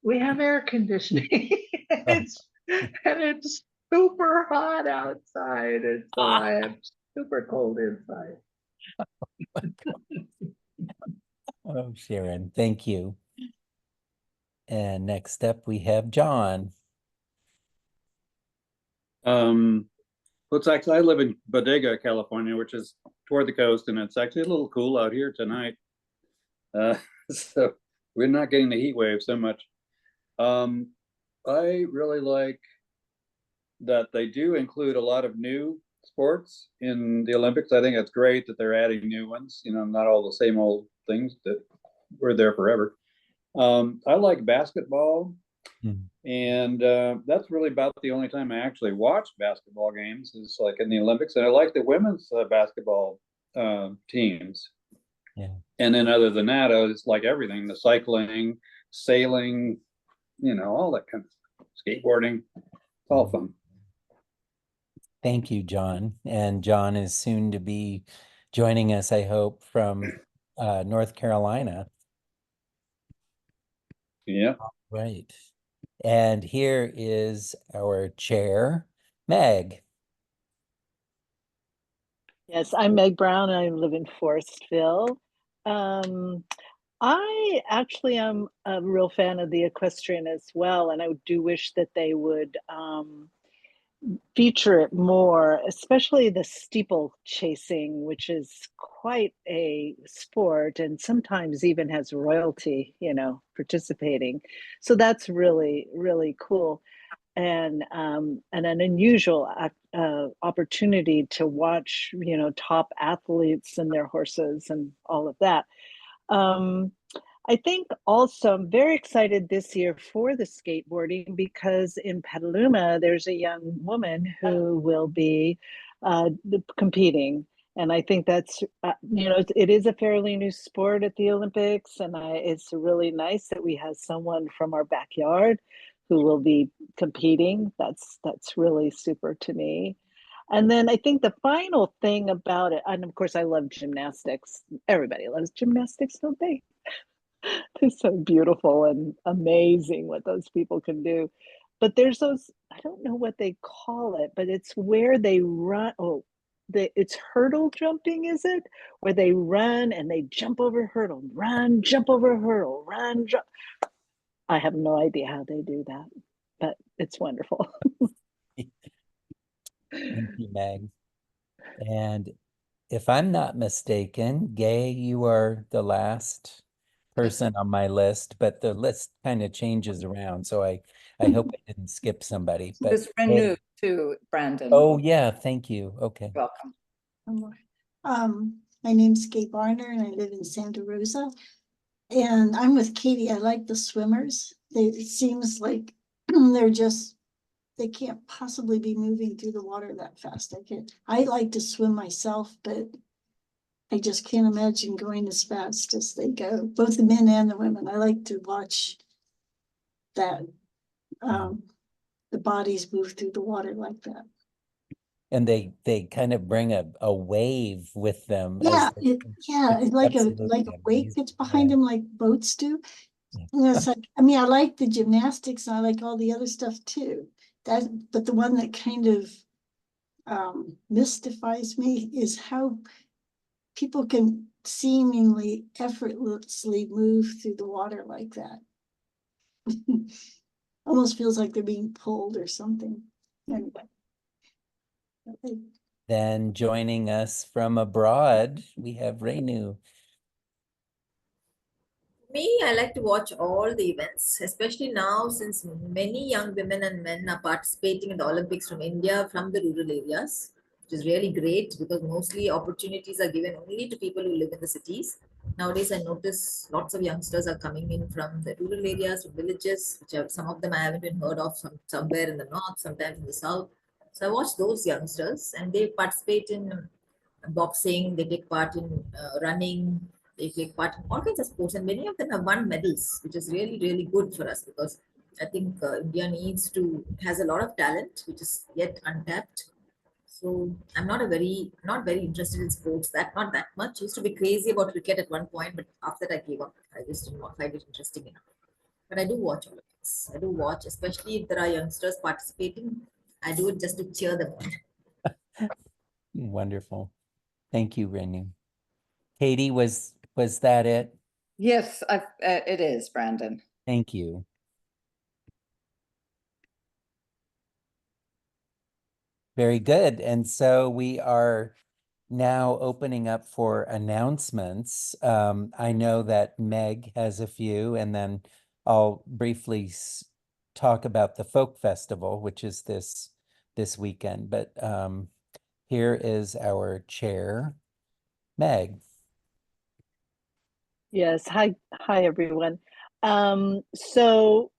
we have air conditioning. it's and it's super hot outside, and so I am super cold inside. Oh, Sharon, thank you. And next up, we have John. Well, it's actually, I live in Bodega, California, which is toward the coast, and it's actually a little cool out here tonight. So we're not getting the heat wave so much. I really like that they do include a lot of new sports in the Olympics. I think it's great that they're adding new ones, you know, not all the same old things that were there forever. I like basketball. And that's really about the only time I actually watch basketball games is like in the Olympics. And I like the women's basketball teams. Yeah. And then other than that, it's like everything, the cycling, sailing, you know, all that kind of stuff. Skateboarding, it's all fun. Thank you, John. And John is soon to be joining us, I hope, from North Carolina. Yeah. Right. And here is our chair, Meg. Yes, I'm Meg Brown and I live in Forestville. I actually am a real fan of the equestrian as well, and I do wish that they would feature it more, especially the steeple chasing, which is quite a sport and sometimes even has royalty, you know, participating. So that's really, really cool. And an unusual opportunity to watch, you know, top athletes and their horses and all of that. I think also I'm very excited this year for the skateboarding because in Petaluma there's a young woman who will be competing. And I think that's, you know, it is a fairly new sport at the Olympics. And it's really nice that we have someone from our backyard who will be competing. That's really super to me. And then I think the final thing about it, and of course I love gymnastics. Everybody loves gymnastics, don't they? It's so beautiful and amazing what those people can do. But there's those, I don't know what they call it, but it's where they run. Oh, it's hurdle jumping, is it? Where they run and they jump over a hurdle, run, jump over a hurdle, run, jump. I have no idea how they do that, but it's wonderful. Thank you, Meg. And if I'm not mistaken, Gay, you are the last person on my list, but the list kind of changes around. So I hope I didn't skip somebody. But It's renewed too, Brandon. oh yeah, thank you. Okay. Welcome. My name's Gay Barner and I live in Santa Rosa. And I'm with Katie. I like the swimmers. It seems like they can't possibly be moving through the water that fast. I like to swim myself, but I just can't imagine going as fast as they go, both the men and the women. I like to watch that, the bodies move through the water like that. and they kind of bring a wave with them. as Yeah, they- it's like a absolutely wake amazing. that's behind Yeah. them like boats do. Yeah. And it's like, I mean, I like the gymnastics and I like all the other stuff too. But the one that kind of mystifies me is how people can seemingly effortlessly move through the water like that. Almost feels like they're being pulled or something. Anyway. Then joining us from abroad, we have Renu. Me, I like to watch all the events, especially now since many young women and men are participating in the Olympics from India, from the rural areas, which is really great because mostly opportunities are given only to people who live in the cities. Nowadays, I notice lots of youngsters are coming in from the rural areas, from villages, which are, some of them I haven't even heard of, somewhere in the north, sometimes in the south. So I watch those youngsters and they participate in boxing, they take part in running, they take part in all kinds of sports, and many of them have won medals, which is really, really good for us because I think India has a lot of talent, which is yet untapped. So I'm not very interested in sports, not that much. Used to be crazy about cricket at one point, but after that I gave up. I just did not find it interesting enough. But I do watch Olympics. I do watch, especially if there are youngsters participating. I do it just to cheer them on. Wonderful. Thank you, Renu. Katie, was that it? Yes, it is, Brandon. Thank you. Very good. And so we are now opening up for announcements. I know that Meg has a few, and then I'll briefly talk about the folk festival, which is this weekend. But here is our chair, Meg. Yes, hi everyone. So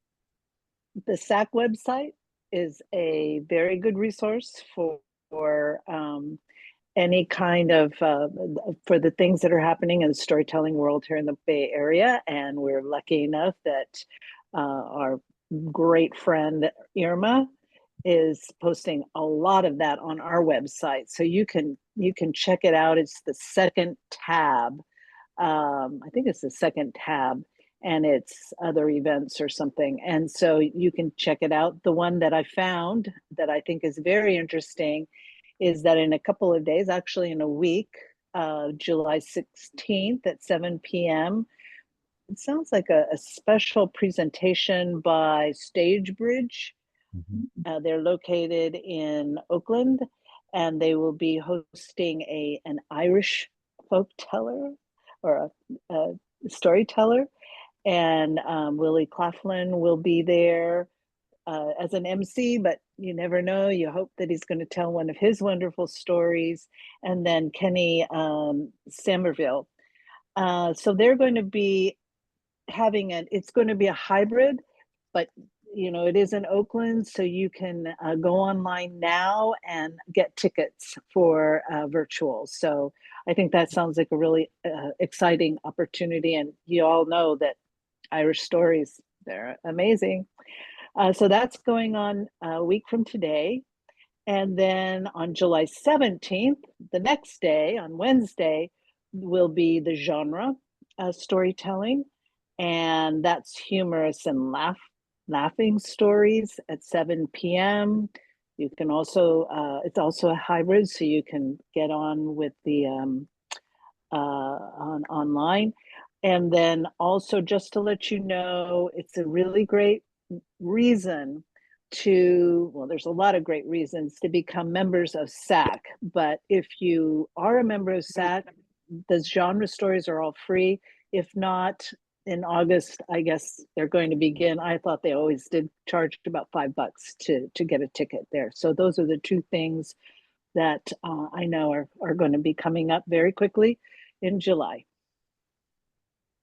the SAC website is a very good resource for any kind of for the things that are happening in the storytelling world here in the Bay Area. And we're lucky enough that our great friend Irma is posting a lot of that on our website. So you can check it out. It's the second tab. I think it's the second tab, and it's other events or something. And so you can check it out. The one that I found that I think is very interesting is that in a couple of days, actually in a week, July 16th at 7 p.m., it sounds like a special presentation by Stage Bridge. They're located in Oakland, and they will be hosting an Irish folk teller or a storyteller. And Willie Claflin will be there as an MC, but you never know. You hope that he's going to tell one of his wonderful stories. And then Kenny Somerville. So they're going to be it's going to be a hybrid, but it is in Oakland, so you can go online now and get tickets for virtual. So I think that sounds like a really exciting opportunity. And you all know that Irish stories, they're amazing. So that's going on a week from today. And then on July 17th, the next day, on Wednesday, will be the genre storytelling. And that's humorous and laughing stories at 7 p.m. You can also, it's also a hybrid, so you can get on with the online. And then also, just to let you know, it's a really great reason there's a lot of great reasons to become members of SAC, but if you are a member of SAC, the genre stories are all free. If not, in August, I guess they're going to begin. I thought they always did charge about $5 to get a ticket there. So those are the two things that I know are going to be coming up very quickly in July.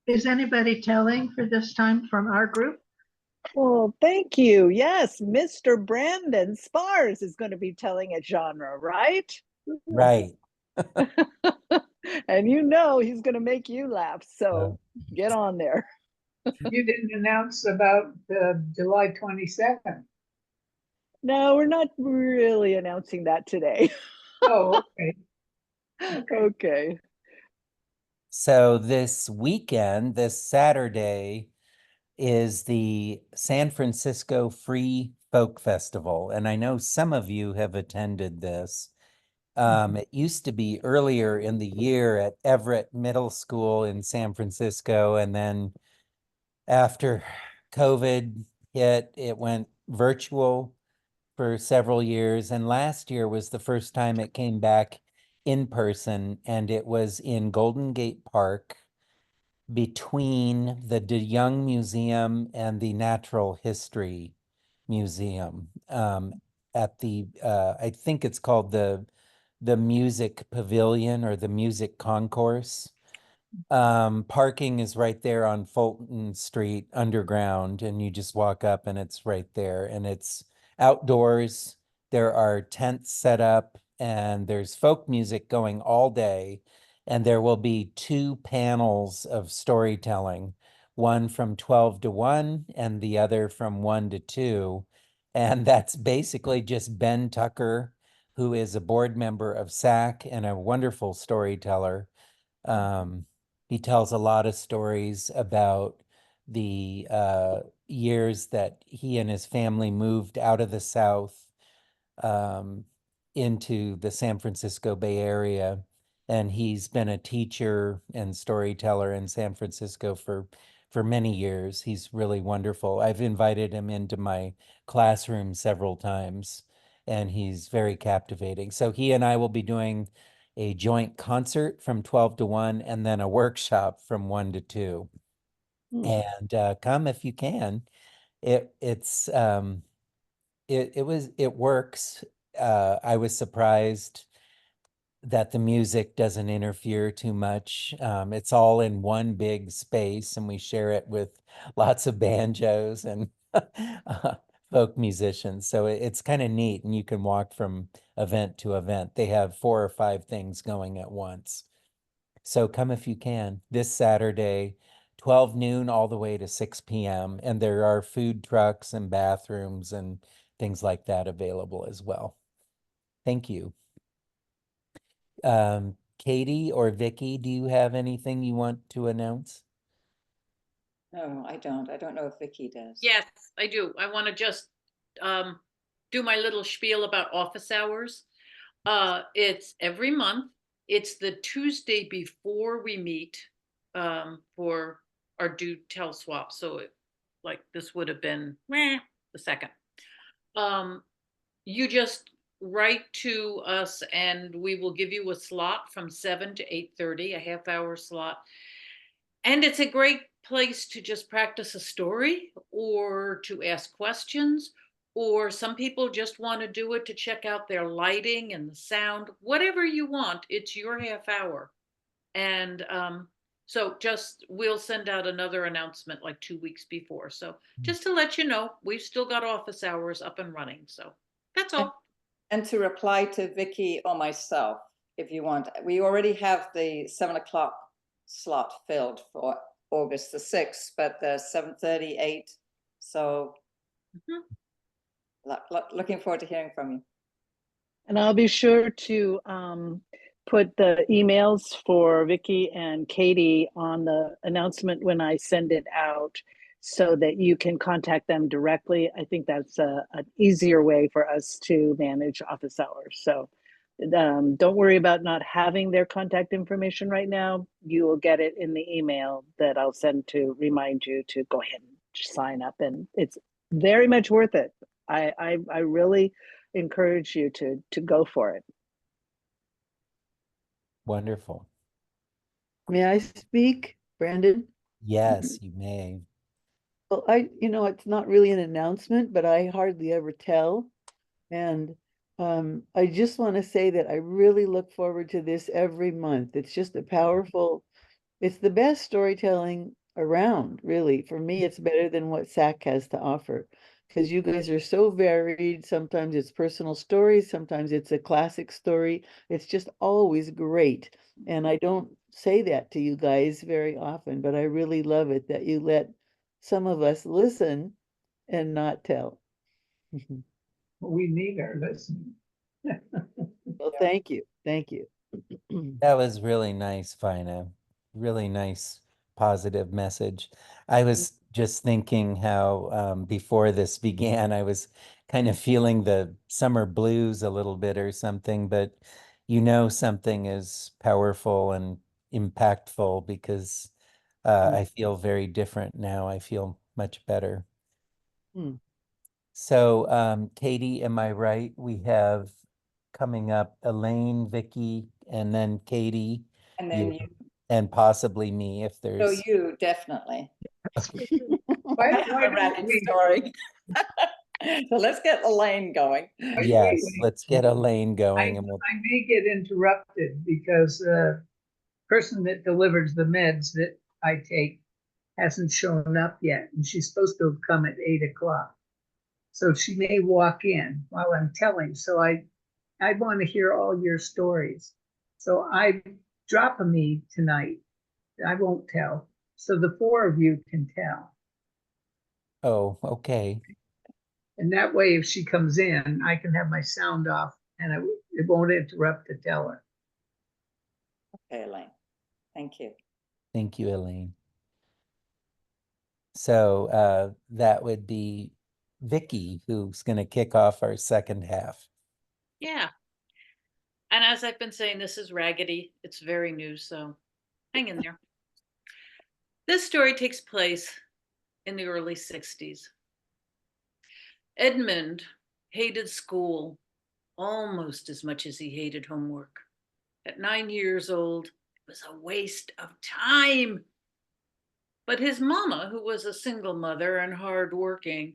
Is anybody telling for this time from our group? Well, thank you. Yes, Mr. Brandon Spars is going to be telling a genre, right? Right. And he's going to make you laugh. So get on there. You didn't announce about July 22nd. No, we're not really announcing that today. Oh, okay. Okay. So this weekend, this Saturday, is the San Francisco Free Folk Festival. And I know some of you have attended this. It used to be earlier in the year at Everett Middle School in San Francisco. And then after COVID hit, it went virtual for several years. And last year was the first time it came back in person, and it was in Golden Gate Park between the DeYoung Museum and the Natural History Museum. At the I think it's called the Music Pavilion or the Music Concourse. Parking is right there on Fulton Street underground, and you just walk up and it's right there, and it's outdoors. There are tents set up, and there's folk music going all day, and there will be two panels of storytelling, one from 12 to 1 and the other from 1 to 2. And that's basically just Ben Tucker, who is a board member of SAC and a wonderful storyteller. He tells a lot of stories about the years that he and his family moved out of the South um, into the San Francisco Bay Area. And he's been a teacher and storyteller in San Francisco for many years. He's really wonderful. I've invited him into my classroom several times, and he's very captivating. So he and I will be doing a joint concert from 12 to 1 and then a workshop from 1 to 2. And come if you can. It works. I was surprised that the music doesn't interfere too much. It's all in one big space, and we share it with lots of banjos and folk musicians. So it's kind of neat, and you can walk from event to event. They have 4 or 5 things going at once. So come if you can. This Saturday, 12 noon all the way to 6 p.m. And there are food trucks and bathrooms and things like that available as well. Thank you. Katie or Vicky, do you have anything you want to announce? No, I don't. I don't know if Vicky does. Yes, I do. I want to just do my little spiel about office hours. It's every month. It's the Tuesday before we meet for our do tell swap. So like this would have been the second. You just write to us and we will give you a slot from 7 to 8:30, a half hour slot. And it's a great place to just practice a story or to ask questions, or some people just want to do it to check out their lighting and the sound, whatever you want. It's your half hour. And so just we'll send out another announcement like 2 weeks before. So just to let you know, we've still got office hours up and running. So that's all. And to reply to Vicky or myself, if you want, we already have the 7 o'clock slot filled for August the 6th, but the 7:30, 8. So looking forward to hearing from you. And I'll be sure to put the emails for Vicky and Katie on the announcement when I send it out so that you can contact them directly. I think that's an easier way for us to manage office hours. So don't worry about not having their contact information right now. You will get it in the email that I'll send to remind you to go ahead and sign up. And it's very much worth it. I really encourage you to go for it. Wonderful. May I speak, Brandon? Yes, you may. Well, it's not really an announcement, but I hardly ever tell. And I just want to say that I really look forward to this every month. It's just it's the best storytelling around, really. For me, it's better than what SAC has to offer because you guys are so varied. Sometimes it's personal stories, sometimes it's a classic story. It's just always great. And I don't say that to you guys very often, but I really love it that you let some of us listen and not tell. We need our listening. Well, thank you. Thank you. That was really nice, Fina. Really nice, positive message. I was just thinking how before this began, I was kind of feeling the summer blues a little bit or something, but something is powerful and impactful because I feel very different now. I feel much better. Hmm. So, Katie, am I right? We have coming up Elaine, Vicky, and then Katie, And then you, you, and possibly me if so there's, you definitely. Why, I have why a don't rapid we, story. So let's get Elaine going. yes, let's get Elaine going and we'll, I may get interrupted because the person that delivers the meds that I take hasn't shown up yet, and she's supposed to have come at 8 o'clock. So she may walk in while I'm telling. So I want to hear all your stories. So I drop a me tonight. I won't tell. So the four of you can tell. oh, okay. And that way, if she comes in, I can have my sound off and it won't interrupt to tell her. Okay, Elaine. Thank you. Thank you, Elaine. So that would be Vicky, who's going to kick off our second half. Yeah. And as I've been saying, this is raggedy. It's very new, so hang in there. This story takes place in the early 60s. Edmund hated school almost as much as he hated homework. At 9 years old, it was a waste of time. But his mama, who was a single mother and hardworking,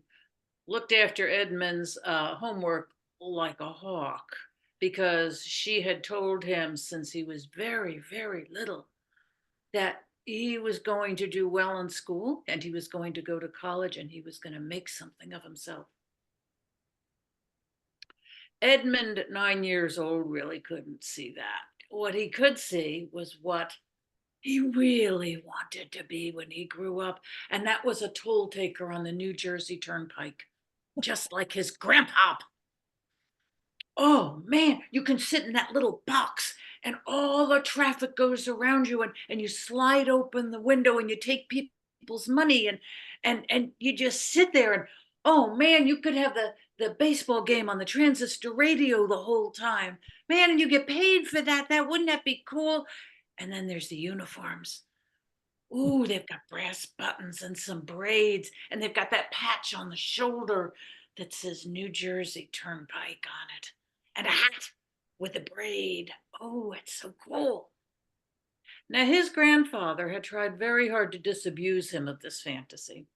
looked after Edmund's homework like a hawk because she had told him since he was very, very little that he was going to do well in school and he was going to go to college and he was going to make something of himself. Edmund, at 9 years old, really couldn't see that. What he could see was what he really wanted to be when he grew up, and that was a toll taker on the New Jersey Turnpike, just like his grandpa. Oh man, you can sit in that little box and all the traffic goes around you, and you slide open the window and you take people's money and you just sit there, and oh man, you could have the baseball game on the transistor radio the whole time. Man, and you get paid for that. Wouldn't that be cool? And then there's the uniforms. Ooh, they've got brass buttons and some braids, and they've got that patch on the shoulder that says New Jersey Turnpike on it, and a hat with a braid. Oh, it's so cool. Now, his grandfather had tried very hard to disabuse him of this fantasy.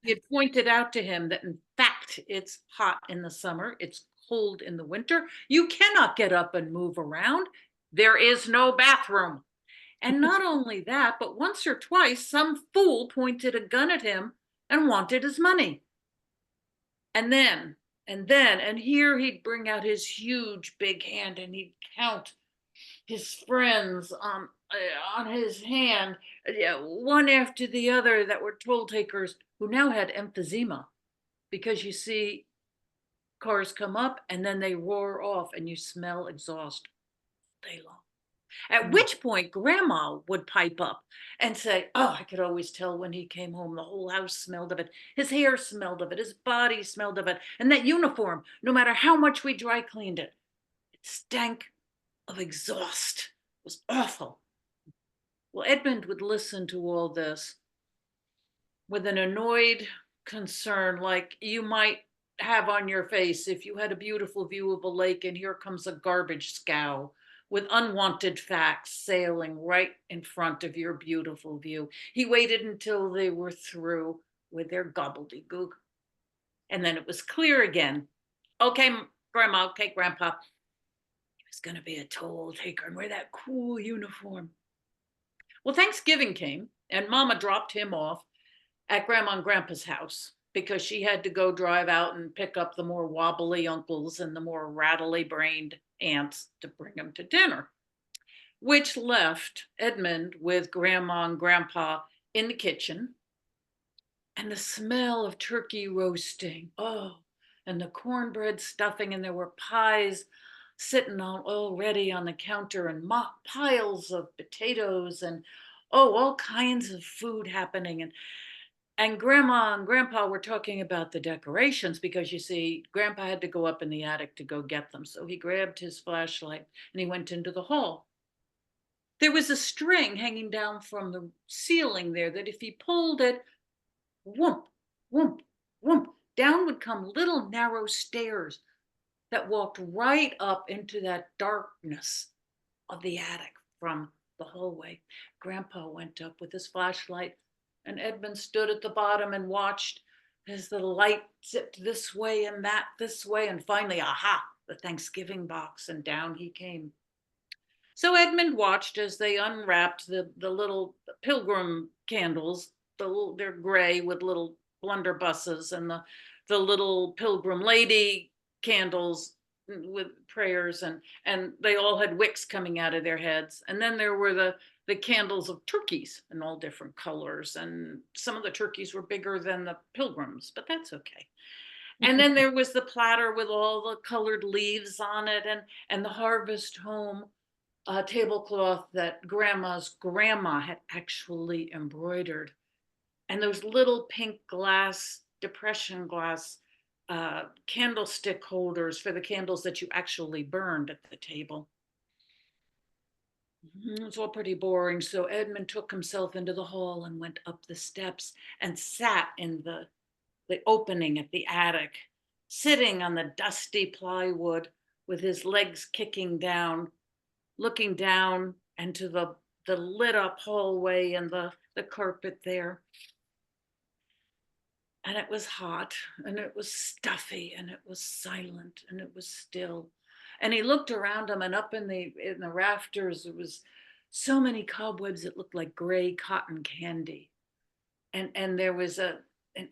He had pointed out to him that, in fact, it's hot in the summer, it's cold in the winter. You cannot get up and move around. There is no bathroom. And not only that, but once or twice, some fool pointed a gun at him and wanted his money. And here he'd bring out his huge big hand and he'd count his friends on his hand, one after the other, that were toll takers who now had emphysema. Because you see, cars come up and then they roar off and you smell exhaust all day long. At which point, Grandma would pipe up and say, oh, I could always tell when he came home. The whole house smelled of it. His hair smelled of it. His body smelled of it. And that uniform, no matter how much we dry cleaned it, it stank of exhaust. It was awful. Well, Edmund would listen to all this with an annoyed concern, like you might have on your face if you had a beautiful view of a lake and here comes a garbage scow with unwanted facts sailing right in front of your beautiful view. He waited until they were through with their gobbledygook. And then it was clear again. Okay, Grandma, okay, Grandpa. He was going to be a toll taker and wear that cool uniform. Well, Thanksgiving came and Mama dropped him off at Grandma and Grandpa's house because she had to go drive out and pick up the more wobbly uncles and the more rattly brained aunts to bring them to dinner, which left Edmund with Grandma and Grandpa in the kitchen. And the smell of turkey roasting, oh, and the cornbread stuffing, and there were pies sitting already on the counter, and piles of potatoes, and all kinds of food happening. And Grandma and Grandpa were talking about the decorations, because you see, Grandpa had to go up in the attic to go get them. So he grabbed his flashlight and he went into the hall. There was a string hanging down from the ceiling there that if he pulled it, whoomp, whoomp, whoomp, down would come little narrow stairs that walked right up into that darkness of the attic from the hallway. Grandpa went up with his flashlight, and Edmund stood at the bottom and watched as the light zipped this way and that this way, and finally, aha, the Thanksgiving box, and down he came. So Edmund watched as they unwrapped the little pilgrim candles. They're gray with little blunderbusses, and the little pilgrim lady candles with prayers, and they all had wicks coming out of their heads. And then there were the candles of turkeys in all different colors, and some of the turkeys were bigger than the pilgrims, but that's okay. And then there was the platter with all the colored leaves on it, and the harvest home tablecloth that Grandma's grandma had actually embroidered, and those little pink depression glass candlestick holders for the candles that you actually burned at the table. It's all pretty boring. So Edmund took himself into the hall and went up the steps and sat in the opening at the attic, sitting on the dusty plywood with his legs kicking down, looking down into the lit up hallway and the carpet there. And it was hot, and it was stuffy, and it was silent, and it was still. And he looked around him, and up in the rafters, there was so many cobwebs it looked like gray cotton candy. And there was an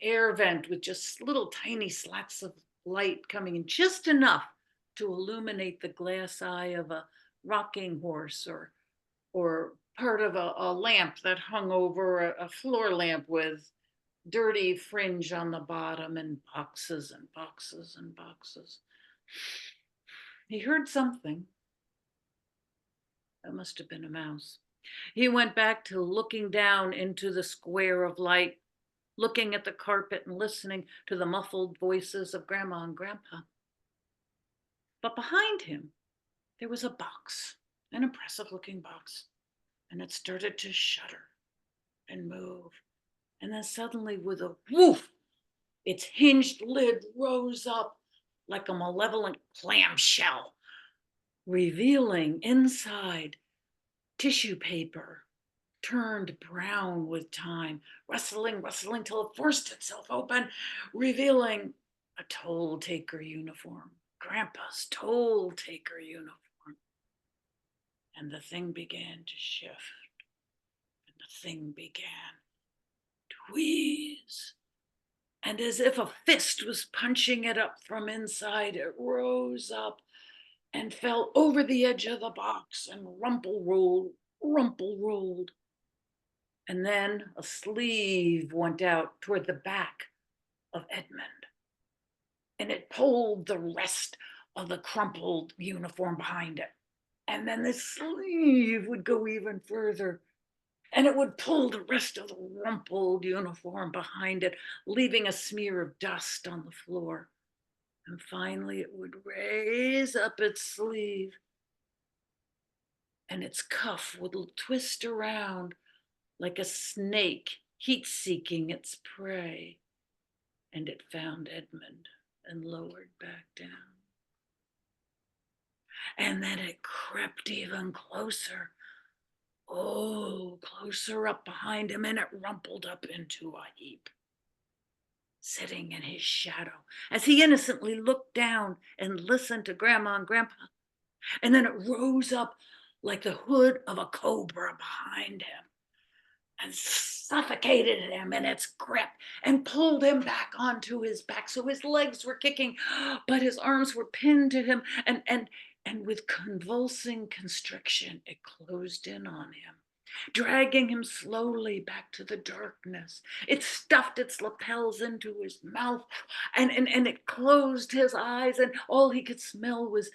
air vent with just little tiny slats of light coming in, just enough to illuminate the glass eye of a rocking horse, or part of a lamp that hung over a floor lamp with dirty fringe on the bottom, and boxes and boxes and boxes. He heard something. That must have been a mouse. He went back to looking down into the square of light, looking at the carpet and listening to the muffled voices of Grandma and Grandpa. But behind him, there was a box, an impressive looking box, and it started to shudder and move. And then suddenly, with a woof, its hinged lid rose up like a malevolent clamshell, revealing inside tissue paper turned brown with time, rustling till it forced itself open, revealing a toll taker uniform, Grandpa's toll taker uniform. And the thing began to shift, and the thing began to wheeze. And as if a fist was punching it up from inside, it rose up and fell over the edge of the box and rumple rolled. And then a sleeve went out toward the back of Edmund, and it pulled the rest of the crumpled uniform behind it. And then the sleeve would go even further, and it would pull the rest of the rumpled uniform behind it, leaving a smear of dust on the floor. And finally, it would raise up its sleeve, and its cuff would twist around like a snake heat-seeking its prey. And it found Edmund and lowered back down. And then it crept even closer. Oh, closer up behind him, and it rumpled up into a heap, sitting in his shadow as he innocently looked down and listened to Grandma and Grandpa. And then it rose up like the hood of a cobra behind him and suffocated him in its grip and pulled him back onto his back. So his legs were kicking, but his arms were pinned to him, and with convulsing constriction, it closed in on him. dragging him slowly back to the darkness. It stuffed its lapels into his mouth and it closed his eyes, and all he could smell was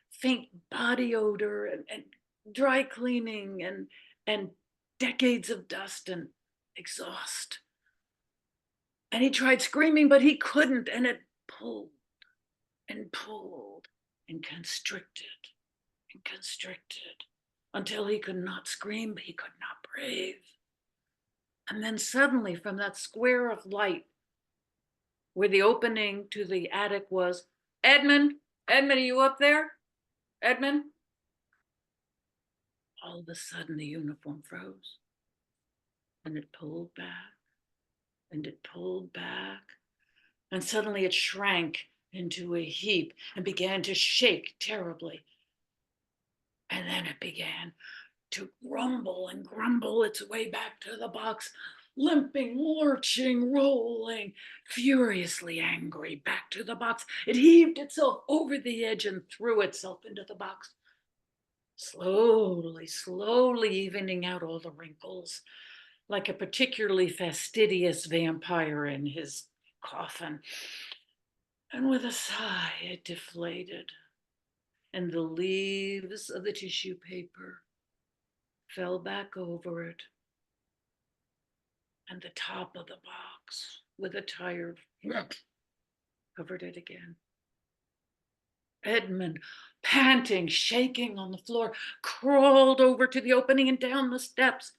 faint body odor and dry cleaning and decades of dust and exhaust. And he tried screaming, but he couldn't, and it pulled and pulled and constricted and constricted until he could not scream, but he could not breathe. And then suddenly, from that square of light where the opening to the attic was, Edmund, Edmund, are you up there? Edmund? All of a sudden, the uniform froze and it pulled back and it pulled back. And suddenly it shrank into a heap and began to shake terribly. And then it began to rumble and grumble its way back to the box, limping, lurching, rolling, furiously angry back to the box. It heaved itself over the edge and threw itself into the box, slowly, slowly evening out all the wrinkles, like a particularly fastidious vampire in his coffin. And with a sigh, it deflated, and the leaves of the tissue paper fell back over it, and the top of the box with a tired covered it again. Edmund, panting, shaking on the floor, crawled over to the opening and down the steps.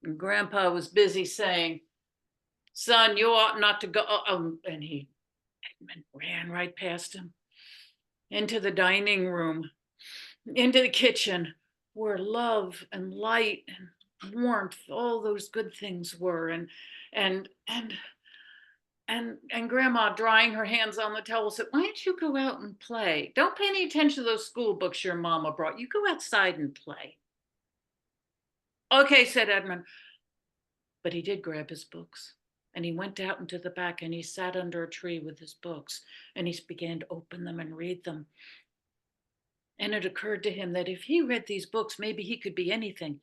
And Grandpa was busy saying, "Son, you ought not to go." And Edmund ran right past him into the dining room, into the kitchen, where love and light and warmth, all those good things were, and Grandma, drying her hands on the towel, said, "Why don't you go out and play? Don't pay any attention to those school books your mama brought. You go outside and play." "Okay," said Edmund. But he did grab his books, and he went out into the back, and he sat under a tree with his books, and he began to open them and read them. And it occurred to him that if he read these books, maybe he could be anything.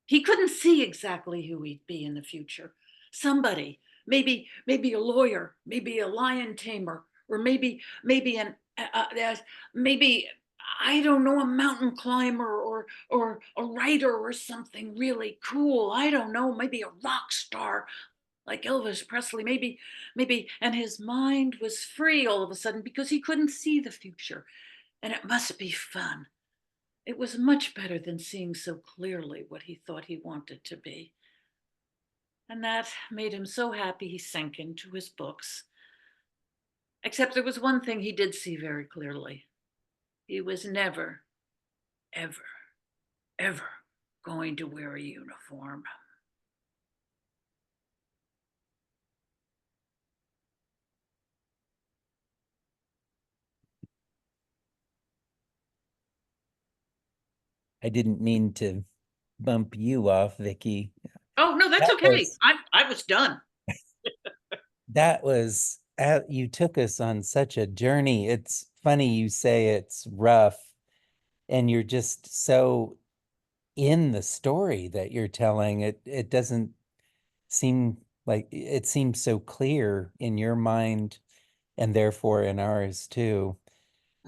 He couldn't see exactly who he'd be in the future. Somebody, maybe a lawyer, maybe a lion tamer, or maybe I don't know, a mountain climber or a writer or something really cool. I don't know, maybe a rock star like Elvis Presley, maybe, and his mind was free all of a sudden because he couldn't see the future. And it must be fun. It was much better than seeing so clearly what he thought he wanted to be. And that made him so happy he sank into his books. Except there was one thing he did see very clearly. He was never, ever, ever going to wear a uniform. I didn't mean to bump you off, Vicky. Oh, no, that's That okay. was- I was done. That was, you took us on such a journey. It's funny you say it's rough, and you're just so in the story that you're telling. It doesn't seem like it seems so clear in your mind and therefore in ours too.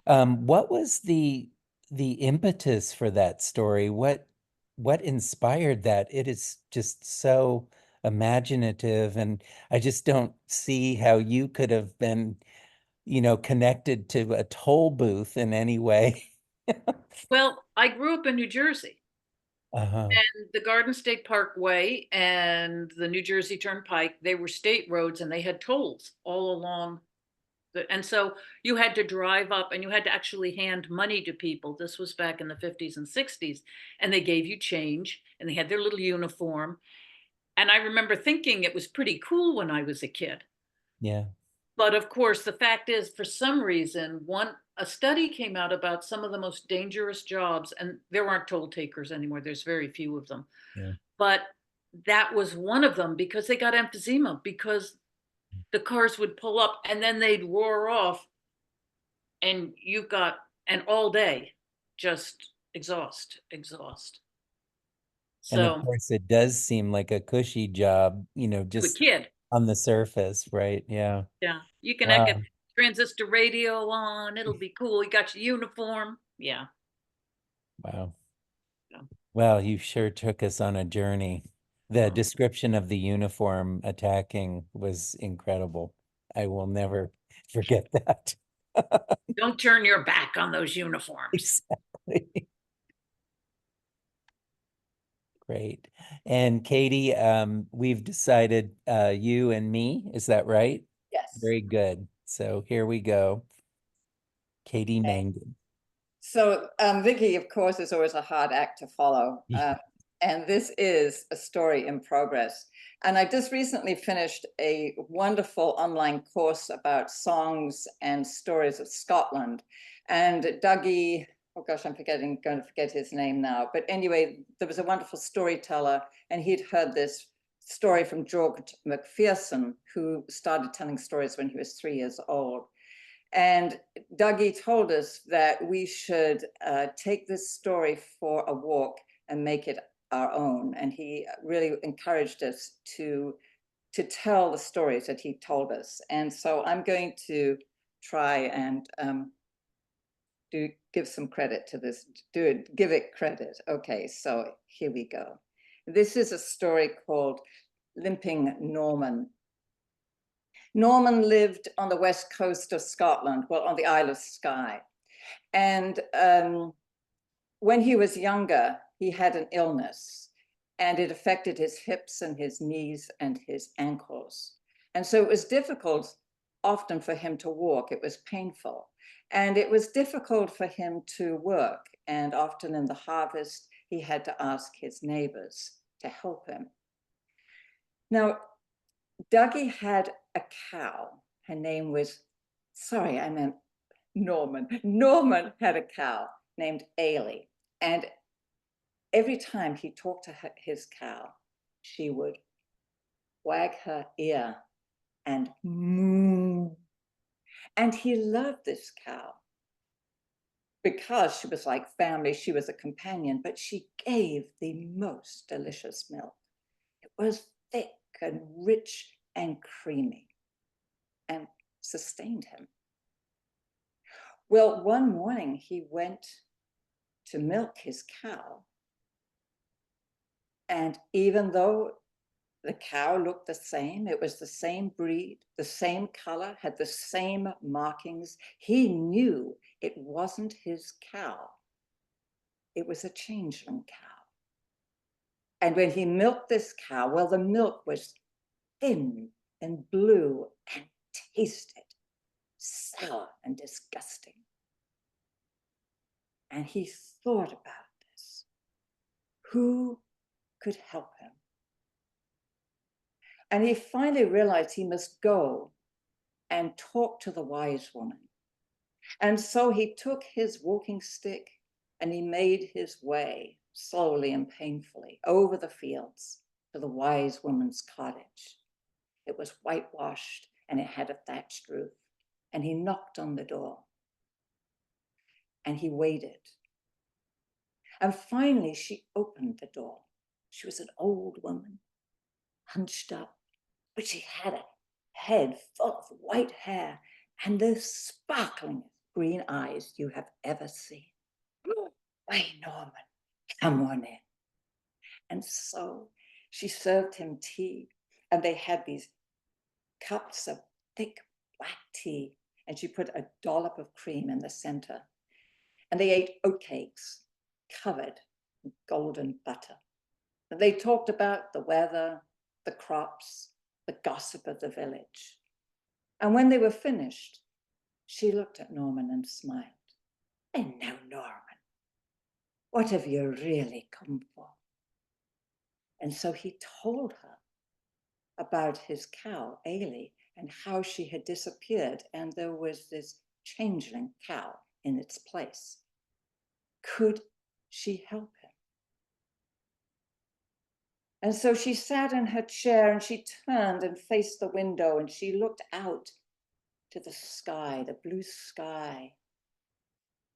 What was the impetus for that story? What inspired that? It is just so imaginative, and I just don't see how you could have been, connected to a toll booth in any way. Well, I grew up in New Jersey. Uh-huh. And the Garden State Parkway and the New Jersey Turnpike, they were state roads and they had tolls all along. And so you had to drive up and you had to actually hand money to people. This was back in the 50s and 60s. And they gave you change and they had their little uniform. And I remember thinking it was pretty cool when I was a kid. Yeah. But of course, the fact is, for some reason, a study came out about some of the most dangerous jobs, and there aren't toll takers anymore. There's very few of them. Yeah. But that was one of them because they got emphysema, because the cars would pull up and then they'd roar off, and and all day just exhaust. And of So course, it does seem like a cushy job, to a just kid, on the surface, right? Yeah. yeah, you can have a Wow. transistor radio on. It'll be cool. You got your uniform. Yeah. Wow. Yeah. Well, you sure took us on a journey. The description of the uniform attacking was incredible. I will never forget that. Don't turn your back on those uniforms. Exactly. Great. And Katie, we've decided you and me, is that right? Yes. Very good. So here we go. Katie Mangan. So Vicky, of course, is always a hard act to follow. Yeah. And this is a story in progress. And I just recently finished a wonderful online course about songs and stories of Scotland. And Dougie, oh gosh, I'm going to forget his name now. But anyway, there was a wonderful storyteller, and he'd heard this story from George Macpherson, who started telling stories when he was 3 years old. And Dougie told us that we should take this story for a walk and make it our own. And he really encouraged us to tell the stories that he told us. And so I'm going to try and give some credit to this, give it credit. Okay, so here we go. This is a story called Limping Norman. Norman lived on the west coast of Scotland, well, on the Isle of Skye. And when he was younger, he had an illness, and it affected his hips and his knees and his ankles. And so it was difficult often for him to walk. It was painful. And it was difficult for him to work. And often in the harvest, he had to ask his neighbors to help him. Now, Dougie had a cow. Her name was, sorry, I meant Norman. Norman had a cow named Ailey. And every time he talked to his cow, she would wag her ear and moo. And he loved this cow because she was like family, she was a companion, but she gave the most delicious milk. It was thick and rich and creamy and sustained him. Well, one morning he went to milk his cow. And even though the cow looked the same, it was the same breed, the same color, had the same markings, he knew it wasn't his cow. It was a changeling cow. And when he milked this cow, well, the milk was thin and blue and tasted sour and disgusting. And he thought about this. Who could help him? And he finally realized he must go and talk to the wise woman. And so he took his walking stick and he made his way slowly and painfully over the fields to the wise woman's cottage. It was whitewashed and it had a thatched roof. And he knocked on the door and he waited. And finally she opened the door. She was an old woman, hunched up, but she had a head full of white hair and the sparkling green eyes you have ever seen. Why, Norman, come on in. And so she served him tea, and they had these cups of thick black tea, and she put a dollop of cream in the center. And they ate oatcakes covered in golden butter. And they talked about the weather, the crops, the gossip of the village. And when they were finished, she looked at Norman and smiled. And now, Norman, what have you really come for? And so he told her about his cow, Ailey, and how she had disappeared, and there was this changeling cow in its place. Could she help him? And so she sat in her chair and she turned and faced the window and she looked out to the sky, the blue sky.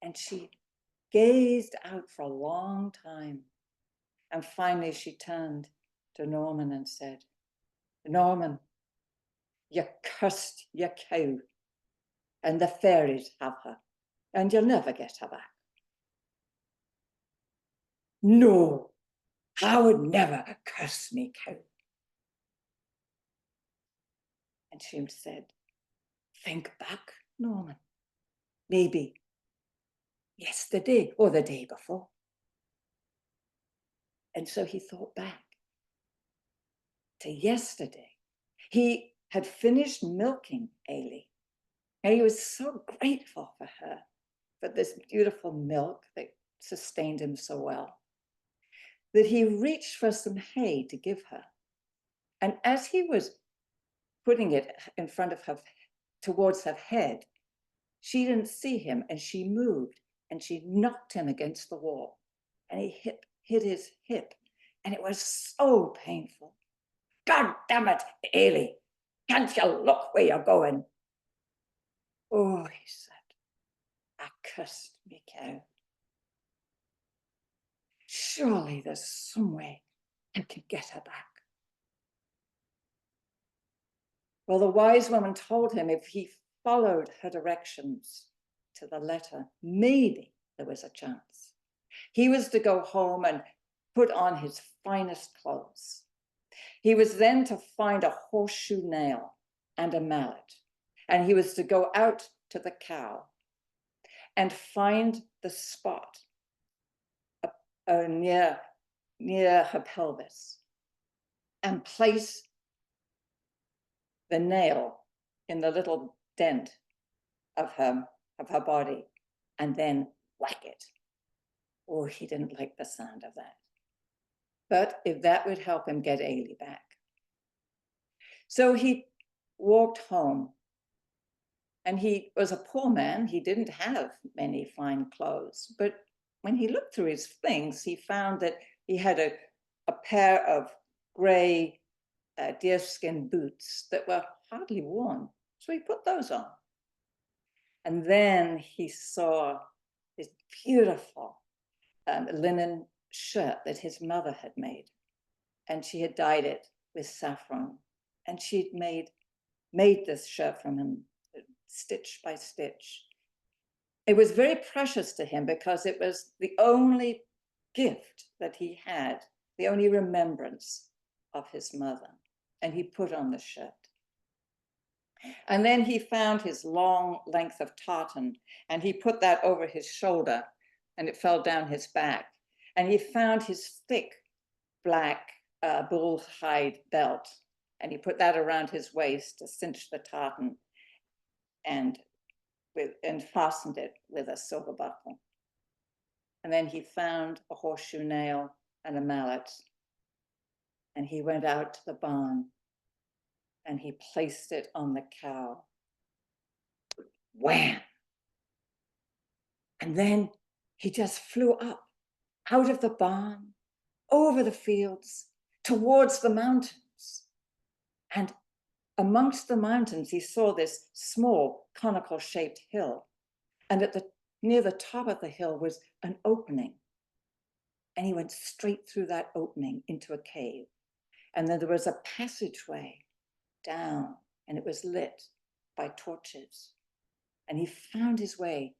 And she gazed out for a long time. And finally she turned to Norman and said, Norman, you cursed your cow, and the fairies have her, and you'll never get her back. No, I would never curse me cow. And she said, think back, Norman. Maybe yesterday or the day before. And so he thought back to yesterday. He had finished milking Ailey, and he was so grateful for her, for this beautiful milk that sustained him so well, that he reached for some hay to give her. And as he was putting it in front of her, towards her head, she didn't see him, and she moved, and she knocked him against the wall, and he hit his hip, and it was so painful. God damn it, Ailey, can't you look where you're going? Oh, he said, I cursed me cow. Surely there's some way I can get her back. Well, the wise woman told him if he followed her directions to the letter, maybe there was a chance. He was to go home and put on his finest clothes. He was then to find a horseshoe nail and a mallet, and he was to go out to the cow and find the spot near her pelvis and place the nail in the little dent of her body, and then whack it. Oh, he didn't like the sound of that. But if that would help him get Ailey back. So he walked home, and he was a poor man. He didn't have many fine clothes, but when he looked through his things, he found that he had a pair of gray deerskin boots that were hardly worn. So he put those on. And then he saw this beautiful linen shirt that his mother had made. And she had dyed it with saffron. And she'd made this shirt from him, stitch by stitch. It was very precious to him because it was the only gift that he had, the only remembrance of his mother. And he put on the shirt. And then he found his long length of tartan, and he put that over his shoulder, and it fell down his back. And he found his thick black bull hide belt, and he put that around his waist to cinch the tartan, and fastened it with a silver buckle. And then he found a horseshoe nail and a mallet, and he went out to the barn, and he placed it on the cow. Wham! And then he just flew up out of the barn, over the fields, towards the mountains. And amongst the mountains, he saw this small conical shaped hill. And near the top of the hill was an opening. And he went straight through that opening into a cave. And then there was a passageway down, and it was lit by torches. And he found his way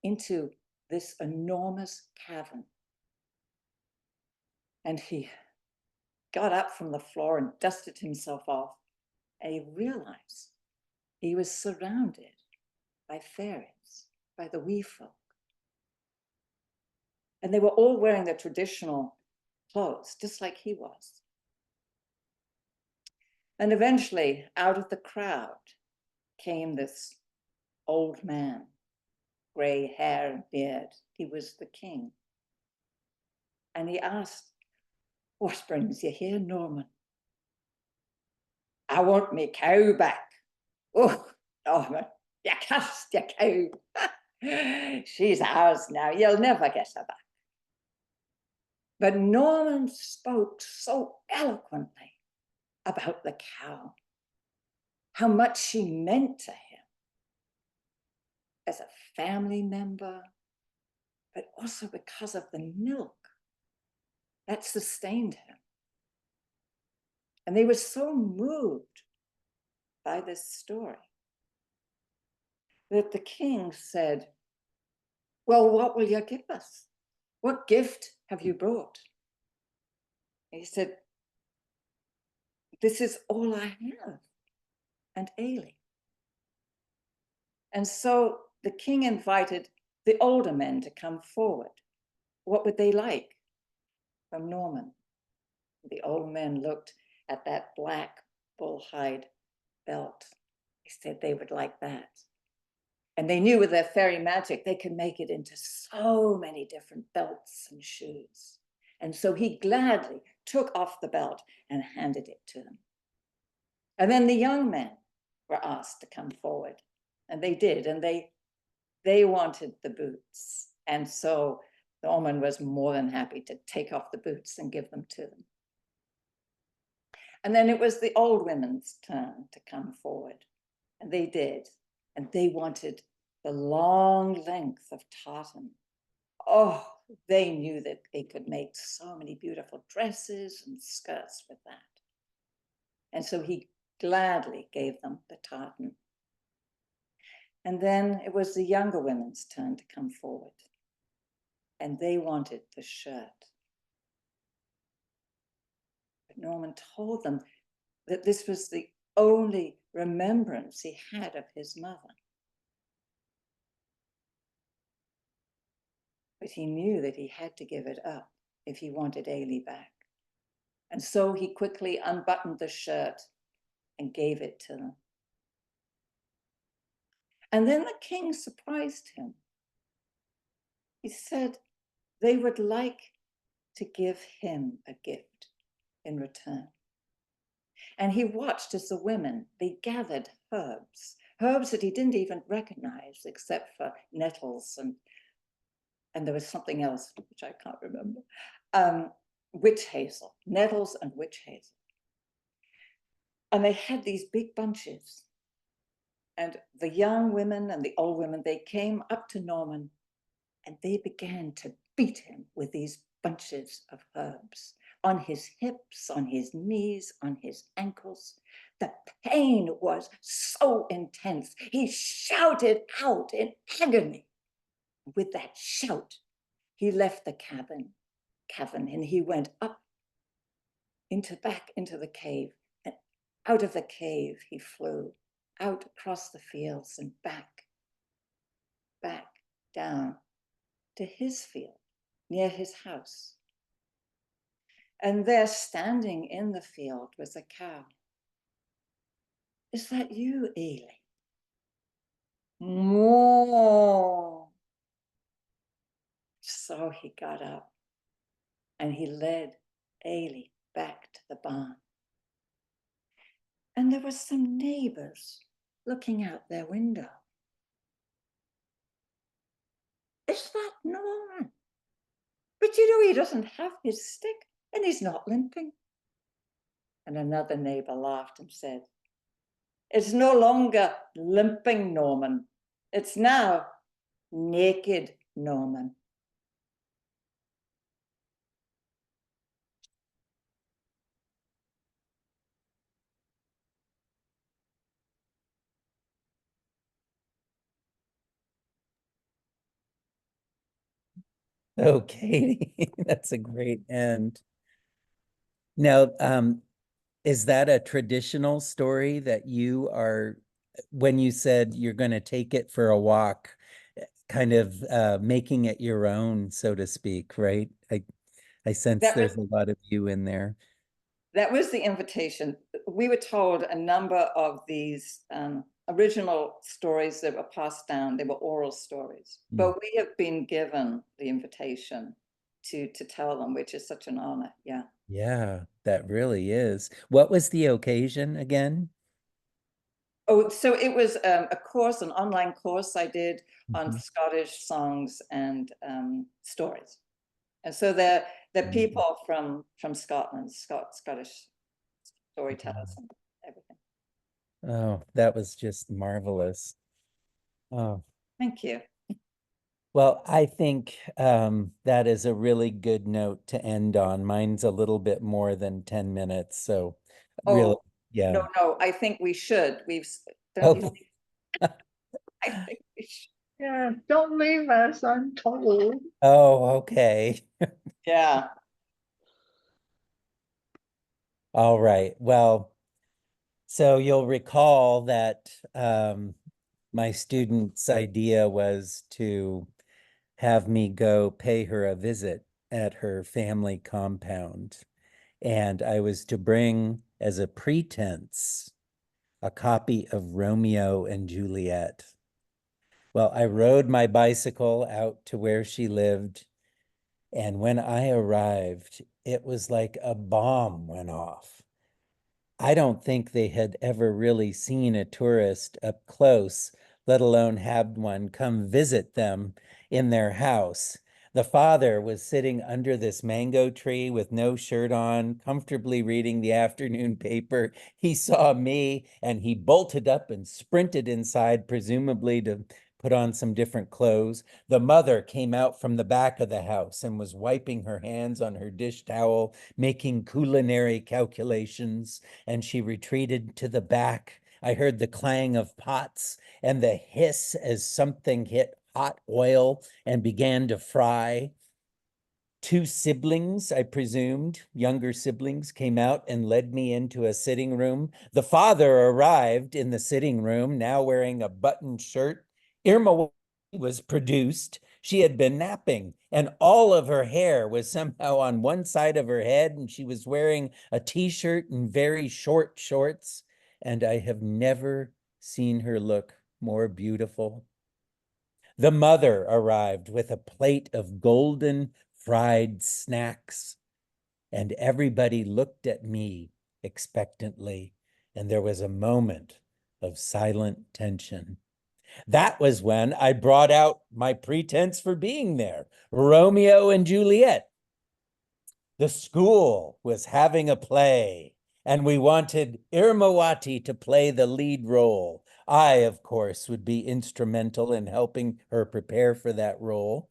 into this enormous cavern. And he got up from the floor and dusted himself off. And he realized he was surrounded by fairies, by the wee folk. And they were all wearing their traditional clothes, just like he was. And eventually, out of the crowd came this old man, gray hair and beard. He was the king. And he asked, what brings you here, Norman? I want me cow back. Oh, Norman, you cast your cow. She's ours now. You'll never get her back. But Norman spoke so eloquently about the cow, how much she meant to him as a family member, but also because of the milk that sustained him. And they were so moved by this story that the king said, well, what will you give us? What gift have you brought? And he said, this is all I have, and Ailey. And so the king invited the older men to come forward. What would they like from Norman? The old men looked at that black bullhide belt. They said they would like that. And they knew with their fairy magic, they could make it into so many different belts and shoes. And so he gladly took off the belt and handed it to them. And then the young men were asked to come forward, and they did, and they wanted the boots. And so Norman was more than happy to take off the boots and give them to them. And then it was the old women's turn to come forward, and they did. And they wanted the long length of tartan. Oh, they knew that they could make so many beautiful dresses and skirts with that. And so he gladly gave them the tartan. And then it was the younger women's turn to come forward. And they wanted the shirt. But Norman told them that this was the only remembrance he had of his mother. But he knew that he had to give it up if he wanted Ailey back. And so he quickly unbuttoned the shirt and gave it to them. And then the king surprised him. He said they would like to give him a gift in return. And he watched as the women, they gathered herbs that he didn't even recognize except for nettles and there was something else which I can't remember. Witch hazel, nettles and witch hazel. And they had these big bunches. And the young women and the old women, they came up to Norman and they began to beat him with these bunches of herbs on his hips, on his knees, on his ankles. The pain was so intense. He shouted out in agony. With that shout, he left the cavern, and he went up back into the cave. And out of the cave, he flew out across the fields and back down to his field near his house. And there, standing in the field, was a cow. Is that you, Ailey? Moo. So he got up and he led Ailey back to the barn. And there were some neighbors looking out their window. Is that Norman? But you know, he doesn't have his stick and he's not limping. And another neighbor laughed and said, it's no longer limping Norman. It's now naked Norman. Oh, Katie, that's a great end. Now, is that a traditional story that you are, when you said you're going to take it for a walk, kind of making it your own, so to speak, right? I sense there's a lot of you in there. That was the invitation. We were told a number of these original stories that were passed down, they were oral stories, but we have been given the invitation to tell them, which is such an honor. Yeah. Yeah, that really is. What was the occasion again? Oh, so it was a course, an online course I did on Scottish songs and stories. And so they're people from Scotland, Scottish storytellers and everything. Oh, that was just marvelous. Oh, thank you. Well, I think that is a really good note to end on. Mine's a little bit more than 10 minutes, so really, Oh, yeah. no, I think we should. Don't you Oh, think? I think we should. Yeah, don't leave us untold. oh, okay. Yeah. All right. Well, so you'll recall that my student's idea was to have me go pay her a visit at her family compound. And I was to bring as a pretense a copy of Romeo and Juliet. Well, I rode my bicycle out to where she lived. And when I arrived, it was like a bomb went off. I don't think they had ever really seen a tourist up close, let alone had one come visit them in their house. The father was sitting under this mango tree with no shirt on, comfortably reading the afternoon paper. He saw me and he bolted up and sprinted inside, presumably to put on some different clothes. The mother came out from the back of the house and was wiping her hands on her dish towel, making culinary calculations, and she retreated to the back. I heard the clang of pots and the hiss as something hit hot oil and began to fry. Two siblings, I presumed, younger siblings, came out and led me into a sitting room. The father arrived in the sitting room, now wearing a buttoned shirt. Irma was produced. She had been napping, and all of her hair was somehow on one side of her head, and she was wearing a t-shirt and very short shorts. And I have never seen her look more beautiful. The mother arrived with a plate of golden fried snacks, and everybody looked at me expectantly, and there was a moment of silent tension. That was when I brought out my pretense for being there, Romeo and Juliet. The school was having a play, and we wanted Irmawati to play the lead role. I, of course, would be instrumental in helping her prepare for that role.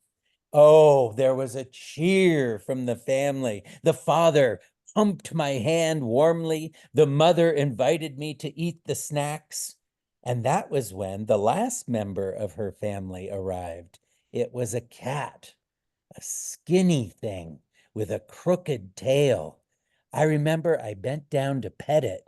Oh, there was a cheer from the family. The father pumped my hand warmly. The mother invited me to eat the snacks. And that was when the last member of her family arrived. It was a cat, a skinny thing with a crooked tail. I remember I bent down to pet it,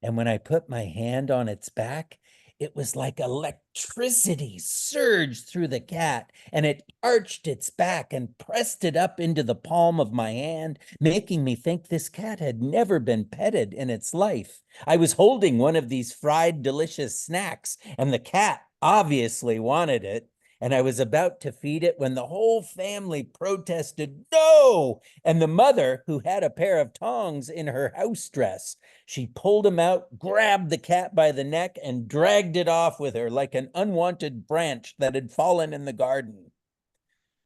and when I put my hand on its back, it was like electricity surged through the cat, and it arched its back and pressed it up into the palm of my hand, making me think this cat had never been petted in its life. I was holding one of these fried delicious snacks, and the cat obviously wanted it. And I was about to feed it when the whole family protested, no! And the mother, who had a pair of tongs in her house dress, she pulled him out, grabbed the cat by the neck, and dragged it off with her like an unwanted branch that had fallen in the garden.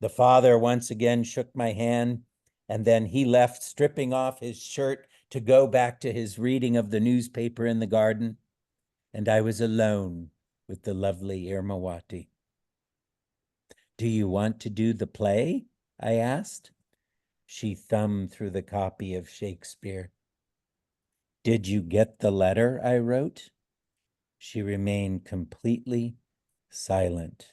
The father once again shook my hand, and then he left, stripping off his shirt to go back to his reading of the newspaper in the garden. And I was alone with the lovely Irmawati. Do you want to do the play? I asked. She thumbed through the copy of Shakespeare. Did you get the letter I wrote? She remained completely silent.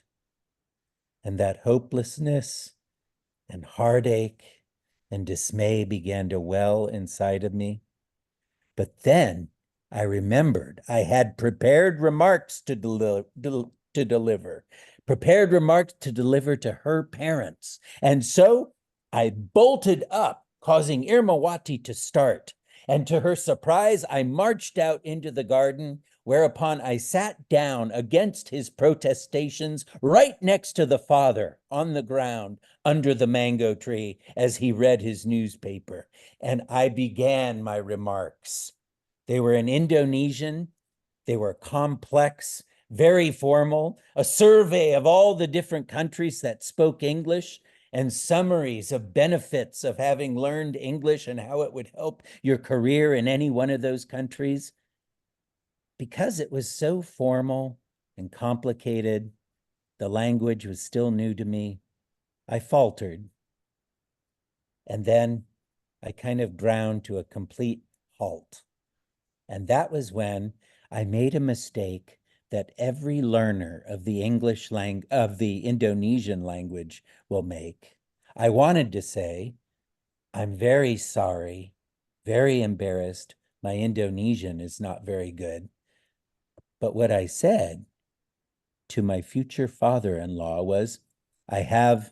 And that hopelessness and heartache and dismay began to well inside of me. But then I remembered I had prepared remarks to deliver, prepared remarks to deliver to her parents. And so I bolted up, causing Irmawati to start. And to her surprise, I marched out into the garden, whereupon I sat down against his protestations right next to the father on the ground under the mango tree as he read his newspaper. And I began my remarks. They were in Indonesian. They were complex, very formal, a survey of all the different countries that spoke English and summaries of benefits of having learned English and how it would help your career in any one of those countries. Because it was so formal and complicated, The language was still new to me. I faltered. And then I kind of ground to a complete halt. And that was when I made a mistake that every learner of the of the Indonesian language will make. I wanted to say, I'm very sorry, very embarrassed. My Indonesian is not very good. But what I said to my future father-in-law was, I have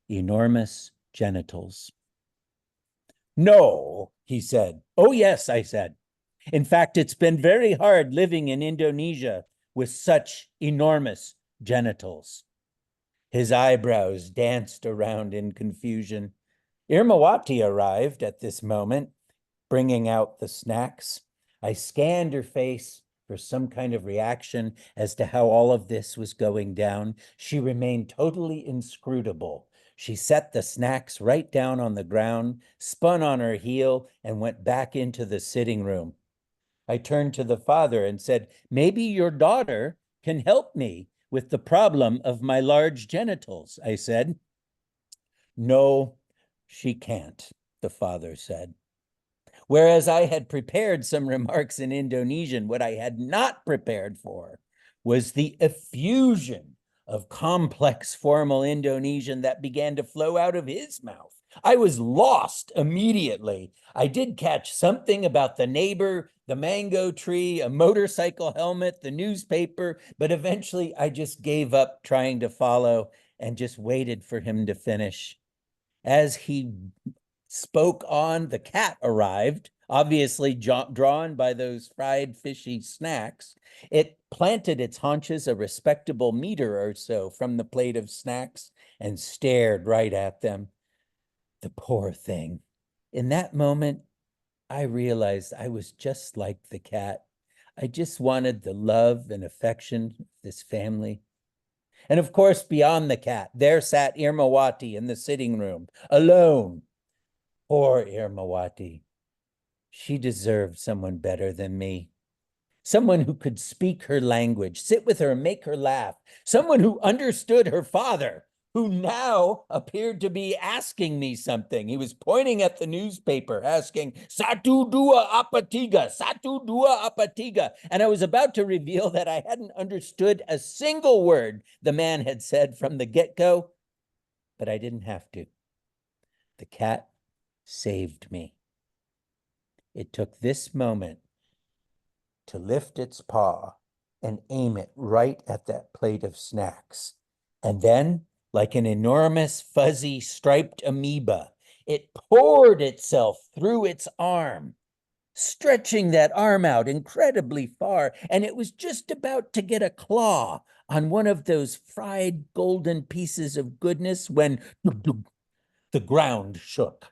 enormous genitals. No, he said. Oh, yes, I said. In fact, it's been very hard living in Indonesia with such enormous genitals. His eyebrows danced around in confusion. Irmawati arrived at this moment, bringing out the snacks. I scanned her face for some kind of reaction as to how all of this was going down. She remained totally inscrutable. She set the snacks right down on the ground, spun on her heel, and went back into the sitting room. I turned to the father and said, maybe your daughter can help me with the problem of my large genitals, I said. No, she can't, the father said. Whereas I had prepared some remarks in Indonesian, what I had not prepared for was the effusion of complex formal Indonesian that began to flow out of his mouth. I was lost immediately. I did catch something about the neighbor, the mango tree, a motorcycle helmet, the newspaper, but eventually I just gave up trying to follow and just waited for him to finish. As he spoke on, the cat arrived, obviously drawn by those fried fishy snacks. It planted its haunches a respectable meter or so from the plate of snacks and stared right at them. The poor thing. In that moment, I realized I was just like the cat. I just wanted the love and affection of this family. And of course, beyond the cat, there sat Irmawati in the sitting room, alone. Poor Irmawati. She deserved someone better than me. Someone who could speak her language, sit with her, make her laugh. Someone who understood her father, who now appeared to be asking me something. He was pointing at the newspaper, asking, Satu dua apa tiga, Satu dua apa tiga. And I was about to reveal that I hadn't understood a single word the man had said from the get-go, but I didn't have to. The cat saved me. It took this moment to lift its paw and aim it right at that plate of snacks. And then, like an enormous fuzzy striped amoeba, it poured itself through its arm, stretching that arm out incredibly far, and it was just about to get a claw on one of those fried golden pieces of goodness when the ground shook.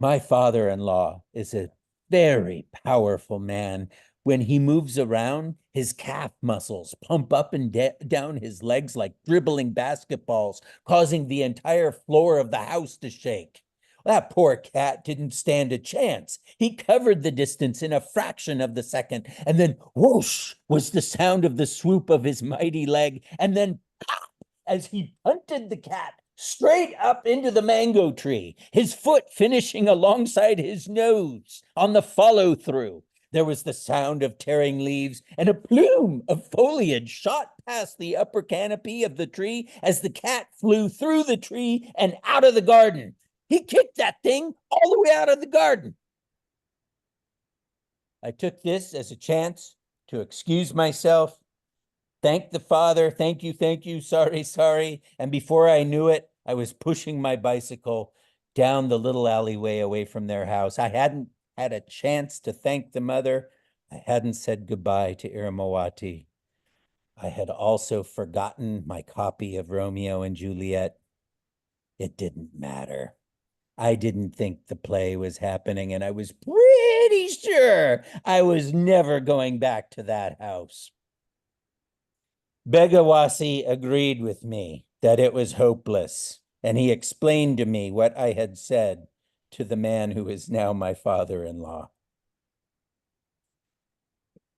My father-in-law is a very powerful man. When he moves around, his calf muscles pump up and down his legs like dribbling basketballs, causing the entire floor of the house to shake. That poor cat didn't stand a chance. He covered the distance in a fraction of the second, and then whoosh was the sound of the swoop of his mighty leg, and then pop as he punted the cat straight up into the mango tree, his foot finishing alongside his nose on the follow-through. There was the sound of tearing leaves, and a plume of foliage shot past the upper canopy of the tree as the cat flew through the tree and out of the garden. He kicked that thing all the way out of the garden. I took this as a chance to excuse myself, thank the father, thank you, sorry, sorry. And before I knew it, I was pushing my bicycle down the little alleyway away from their house. I hadn't had a chance to thank the mother. I hadn't said goodbye to Iramawati. I had also forgotten my copy of Romeo and Juliet. It didn't matter. I didn't think the play was happening, and I was pretty sure I was never going back to that house. Begawasi agreed with me that it was hopeless, and he explained to me what I had said to the man who is now my father-in-law.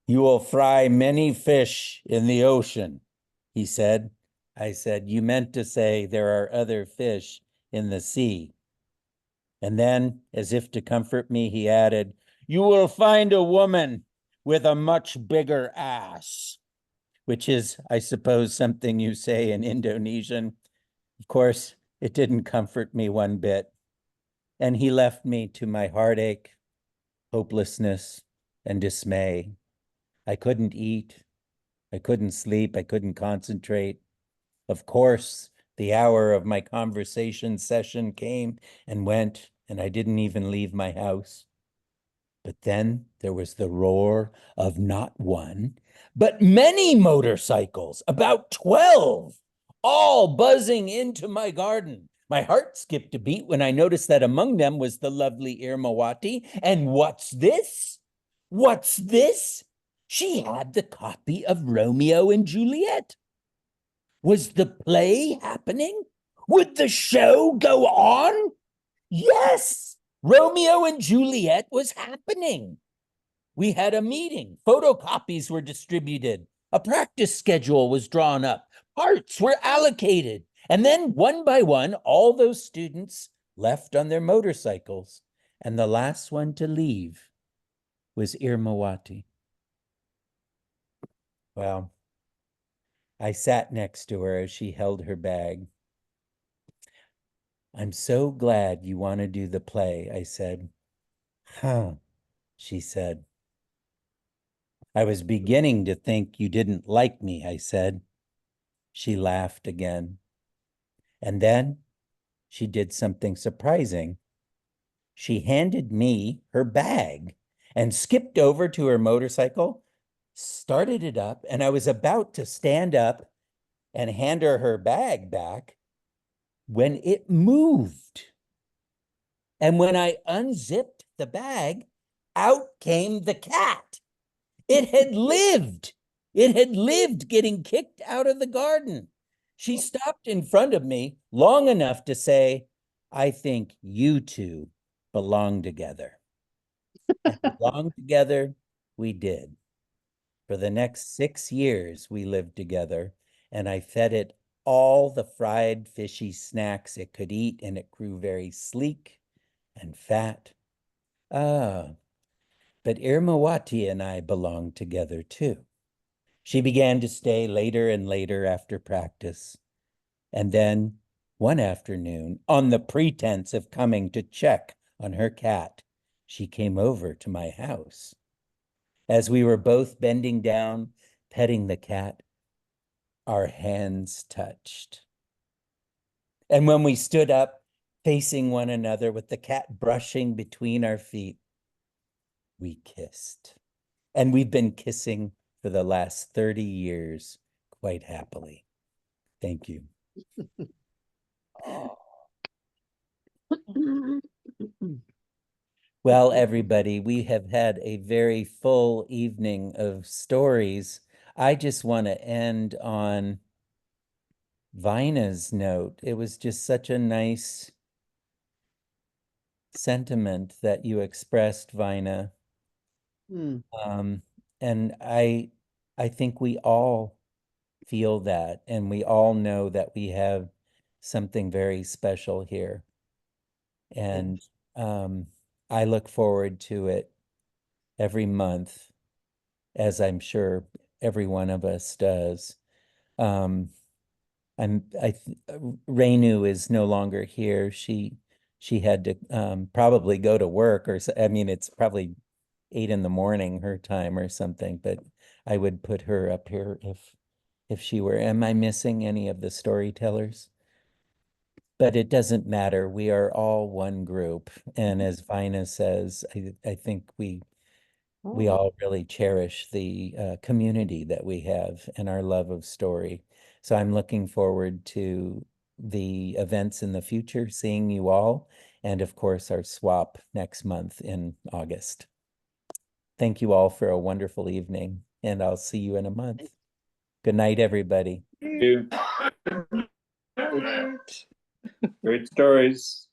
You will fry many fish in the ocean, he said. I said, you meant to say there are other fish in the sea. And then, as if to comfort me, he added, you will find a woman with a much bigger ass, which is, I suppose, something you say in Indonesian. Of course, it didn't comfort me one bit. And he left me to my heartache, hopelessness, and dismay. I couldn't eat. I couldn't sleep. I couldn't concentrate. Of course, the hour of my conversation session came and went, and I didn't even leave my house. But then there was the roar of not one, but many motorcycles, about 12, all buzzing into my garden. My heart skipped a beat when I noticed that among them was the lovely Irmawati. And what's this? What's this? She had the copy of Romeo and Juliet. Was the play happening? Would the show go on? Yes, Romeo and Juliet was happening. We had a meeting. Photocopies were distributed. A practice schedule was drawn up. Parts were allocated. And then one by one, all those students left on their motorcycles. And the last one to leave was Irmawati. Well, I sat next to her as she held her bag. I'm so glad you want to do the play, I said. Huh, she said. I was beginning to think you didn't like me, I said. She laughed again. And then she did something surprising. She handed me her bag and skipped over to her motorcycle, started it up, and I was about to stand up and hand her bag back when it moved. And when I unzipped the bag, out came the cat. It had lived. It had lived getting kicked out of the garden. She stopped in front of me long enough to say, I think you two belong together. And belong together, we did. For the next 6 years, we lived together, and I fed it all the fried fishy snacks it could eat, and it grew very sleek and fat. Ah, but Irmawati and I belonged together too. She began to stay later and later after practice. And then one afternoon, on the pretense of coming to check on her cat, she came over to my house. As we were both bending down, petting the cat, our hands touched. And when we stood up, facing one another with the cat brushing between our feet, we kissed. And we've been kissing for the last 30 years quite happily. Thank you. Well, everybody, we have had a very full evening of stories. I just want to end on Vina's note. It was just such a nice sentiment that you expressed, Vina. And I think we all feel that, and we all know that we have something very special here. And I look forward to it every month, as I'm sure every one of us does. Renu is no longer here. She had to probably go to work, or I mean, it's probably 8 in the morning her time or something, but I would put her up here if she were. Am I missing any of the storytellers? But it doesn't matter. We are all one group. And as Vina says, I think we all really cherish the community that we have and our love of story. So I'm looking forward to the events in the future, seeing you all, and of course our swap next month in August. Thank you all for a wonderful evening, and I'll see you in a month. Good night, everybody. Thank you. Great stories.